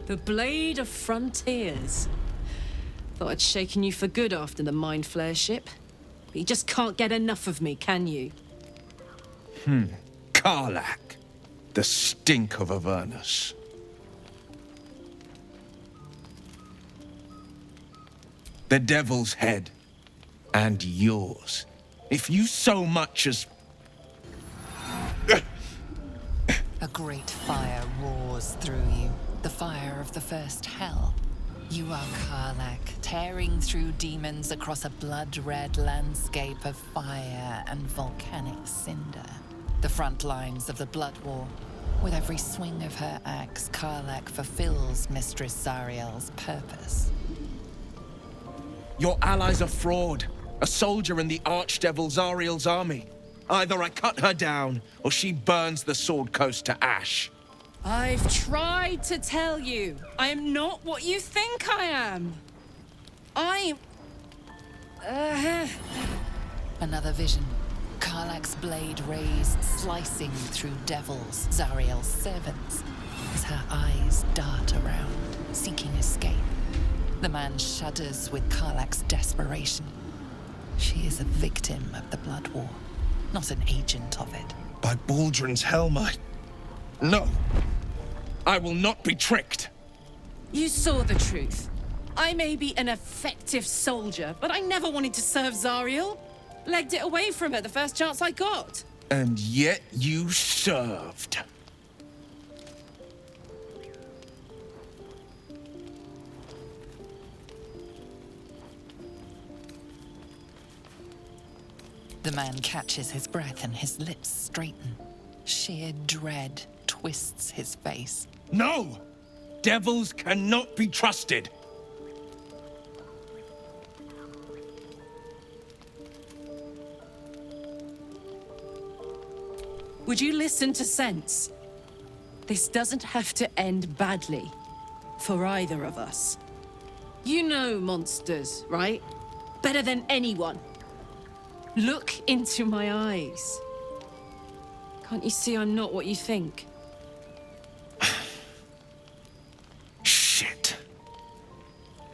the Blade of Frontiers. Thought I'd shaken you for good after the Mind Flare ship. But you just can't get enough of me, can you? Karlak, the stink of Avernus. The Devil's Head, and yours. If you so much as... A great fire roars through you, the fire of the first hell. You are Karlak, tearing through demons across a blood-red landscape of fire and volcanic cinder. The front lines of the Blood War. With every swing of her axe, Karlak fulfills Mistress Zariel's purpose. Your ally's a fraud, a soldier in the Archdevil Zariel's army. Either I cut her down, or she burns the Sword Coast to ash. I've tried to tell you, I am not what you think I am. Another vision. Karlach's blade raised, slicing through devils, Zariel's servants, as her eyes dart around, seeking escape. The man shudders with Karlach's desperation. She is a victim of the Blood War, not an agent of it. By Baldrin's helm, No! I will not be tricked! You saw the truth. I may be an effective soldier, but I never wanted to serve Zariel. Legged it away from her the first chance I got. And yet you served. The man catches his breath and his lips straighten. Sheer dread twists his face. No! Devils cannot be trusted! Would you listen to sense? This doesn't have to end badly. For either of us. You know monsters, right? Better than anyone. Look into my eyes. Can't you see I'm not what you think? Shit.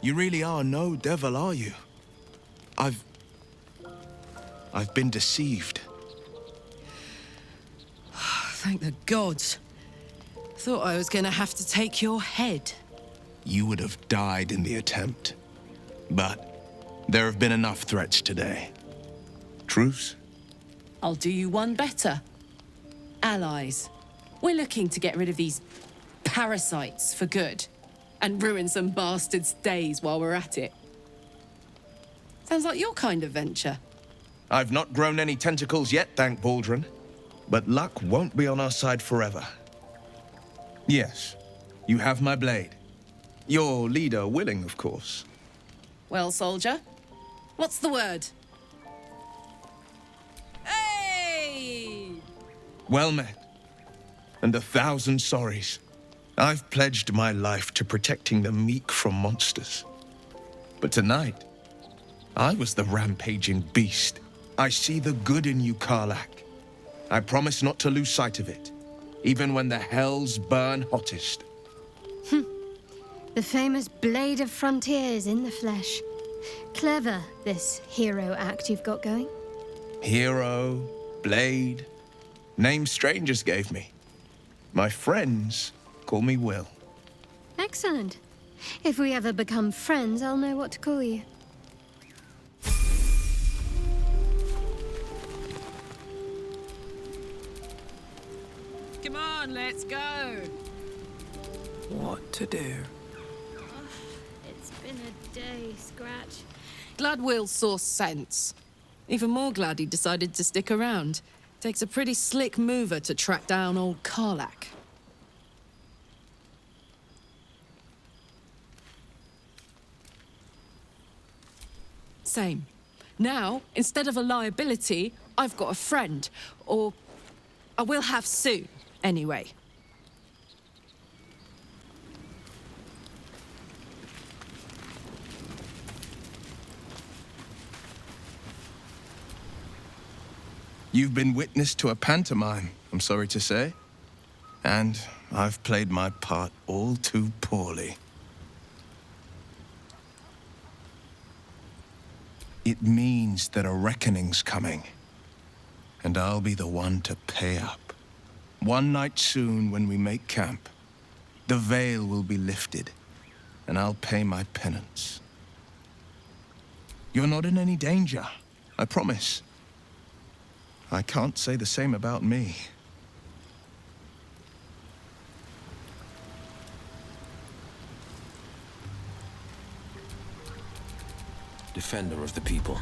You really are no devil, are you? I've been deceived. Thank the gods. Thought I was gonna have to take your head. You would have died in the attempt. But there have been enough threats today. Truce? I'll do you one better. Allies. We're looking to get rid of these parasites for good. And ruin some bastards' days while we're at it. Sounds like your kind of venture. I've not grown any tentacles yet, thank Baldrin. But luck won't be on our side forever. Yes, you have my blade. Your leader willing, of course. Well, soldier, what's the word? Hey! Well met. And 1,000 sorries. I've pledged my life to protecting the meek from monsters. But tonight, I was the rampaging beast. I see the good in you, Karlach. I promise not to lose sight of it, even when the hells burn hottest. The famous Blade of Frontiers in the flesh. Clever, this hero act you've got going. Hero, Blade, names strangers gave me. My friends call me Will. Excellent. If we ever become friends, I'll know what to call you. Come on, let's go. What to do? It's been a day, Scratch. Glad Will saw sense. Even more glad he decided to stick around. Takes a pretty slick mover to track down old Karlach. Same. Now, instead of a liability, I've got a friend. Or I will have soon, anyway. You've been witness to a pantomime, I'm sorry to say. And I've played my part all too poorly. It means that a reckoning's coming. And I'll be the one to pay up. One night soon, when we make camp, the veil will be lifted, and I'll pay my penance. You're not in any danger, I promise. I can't say the same about me. Defender of the people.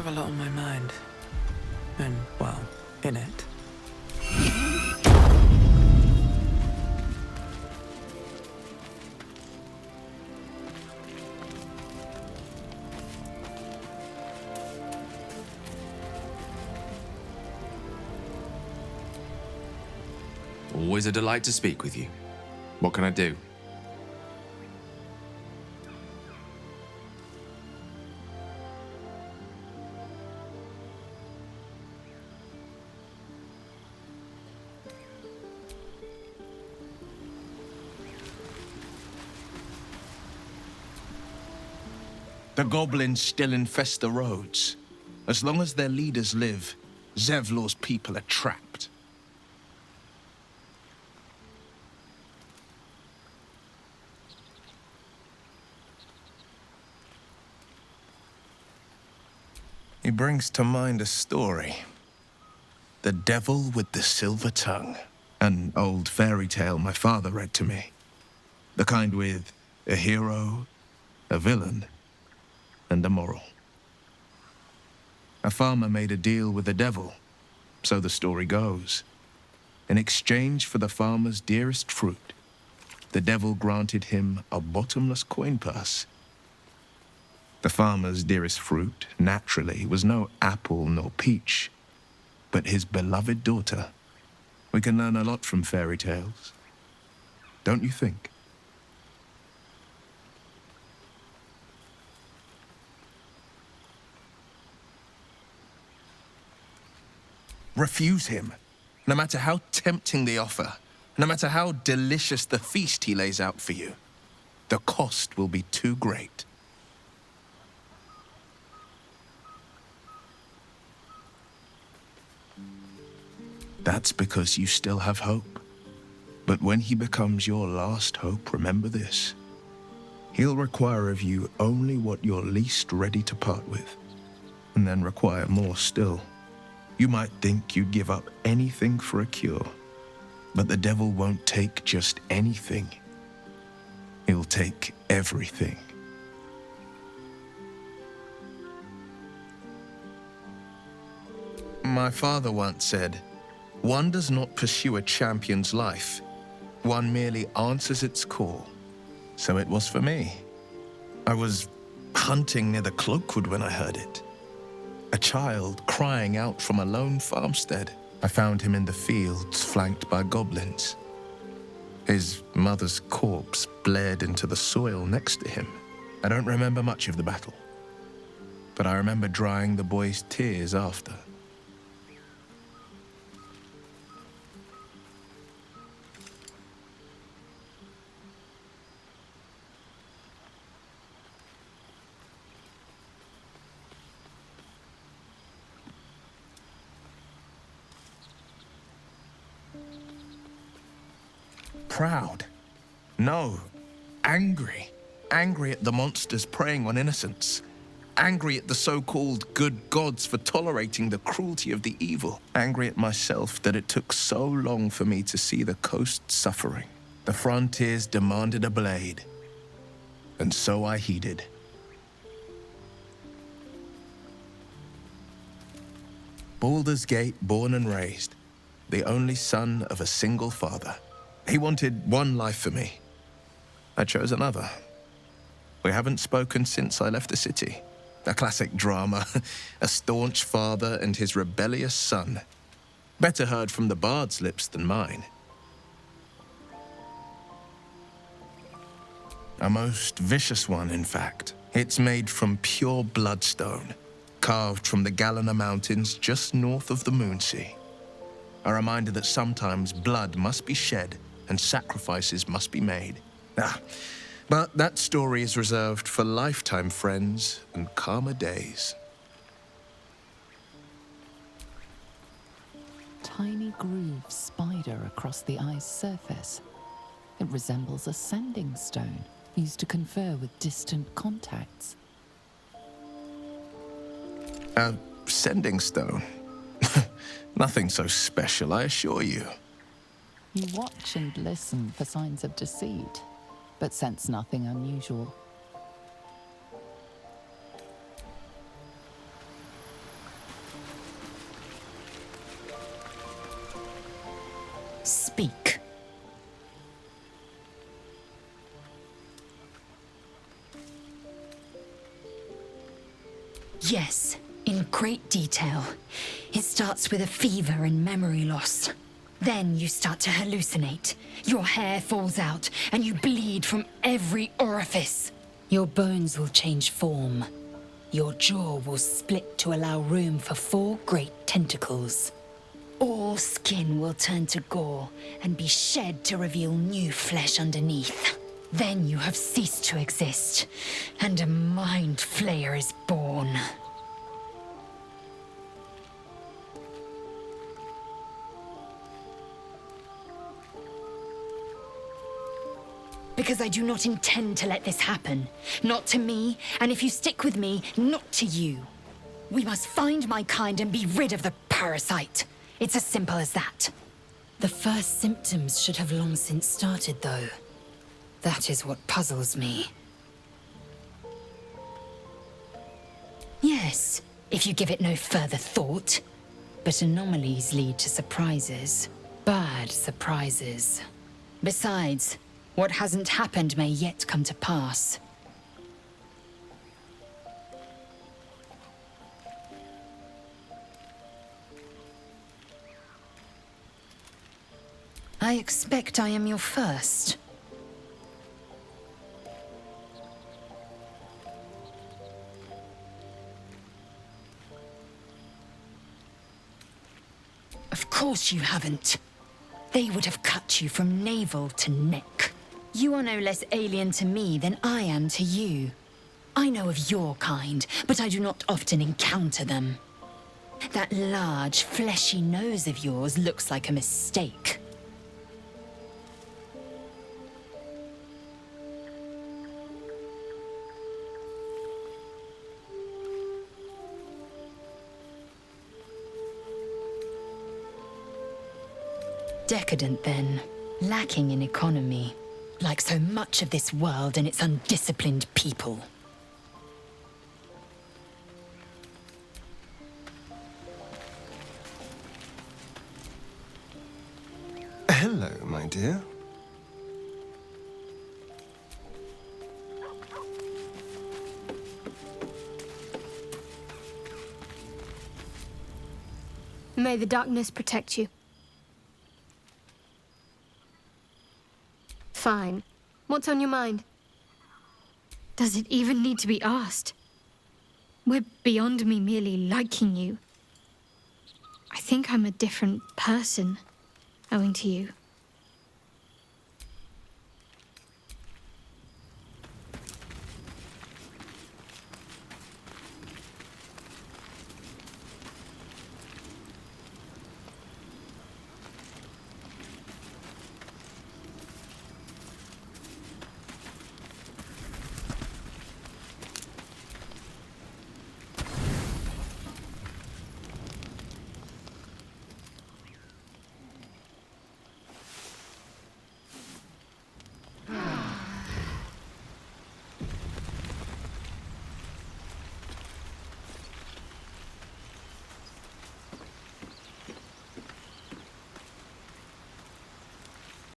have a lot on my mind. And, well, in it. Always a delight to speak with you. What can I do? The goblins still infest the roads. As long as their leaders live, Zevlor's people are trapped. He brings to mind a story. The Devil with the Silver Tongue. An old fairy tale my father read to me. The kind with a hero, a villain, and a moral. A farmer made a deal with the devil, so the story goes. In exchange for the farmer's dearest fruit, the devil granted him a bottomless coin purse. The farmer's dearest fruit, naturally, was no apple nor peach, but his beloved daughter. We can learn a lot from fairy tales, don't you think? Refuse him, no matter how tempting the offer, no matter how delicious the feast he lays out for you. The cost will be too great. That's because you still have hope. But when he becomes your last hope, remember this. He'll require of you only what you're least ready to part with, and then require more still. You might think you'd give up anything for a cure, but the devil won't take just anything. He'll take everything. My father once said, "One does not pursue a champion's life. One merely answers its call." So it was for me. I was hunting near the Cloakwood when I heard it. A child crying out from a lone farmstead. I found him in the fields, flanked by goblins. His mother's corpse bled into the soil next to him. I don't remember much of the battle, but I remember drying the boy's tears after. Proud. No. Angry. Angry at the monsters preying on innocents. Angry at the so-called good gods for tolerating the cruelty of the evil. Angry at myself that it took so long for me to see the coast suffering. The frontiers demanded a blade. And so I heeded. Baldur's Gate, born and raised. The only son of a single father. He wanted one life for me. I chose another. We haven't spoken since I left the city. A classic drama. A staunch father and his rebellious son. Better heard from the bard's lips than mine. A most vicious one, in fact. It's made from pure bloodstone, carved from the Galena Mountains just north of the Moonsea. A reminder that sometimes blood must be shed and sacrifices must be made. But that story is reserved for lifetime friends and calmer days. Tiny grooves spider across the eye's surface. It resembles a sending stone used to confer with distant contacts. A sending stone? Nothing so special, I assure you. You watch and listen for signs of deceit, but sense nothing unusual. speak. Yes, in great detail. It starts with a fever and memory loss. Then you start to hallucinate. Your hair falls out, and you bleed from every orifice. Your bones will change form. Your jaw will split to allow room for 4 great tentacles. All skin will turn to gore and be shed to reveal new flesh underneath. Then you have ceased to exist, and a mind flayer is born. Because I do not intend to let this happen. Not to me, and if you stick with me, not to you. We must find my kind and be rid of the parasite. It's as simple as that. The first symptoms should have long since started, though. That is what puzzles me. Yes, if you give it no further thought. But anomalies lead to surprises. Bad surprises. Besides, what hasn't happened may yet come to pass. I expect I am your first. Of course you haven't. They would have cut you from navel to neck. You are no less alien to me than I am to you. I know of your kind, but I do not often encounter them. That large, fleshy nose of yours looks like a mistake. Decadent, then. Lacking in economy. Like so much of this world and its undisciplined people. Hello, my dear. May the darkness protect you. Fine. What's on your mind? Does it even need to be asked? We're beyond me merely liking you. I think I'm a different person, owing to you.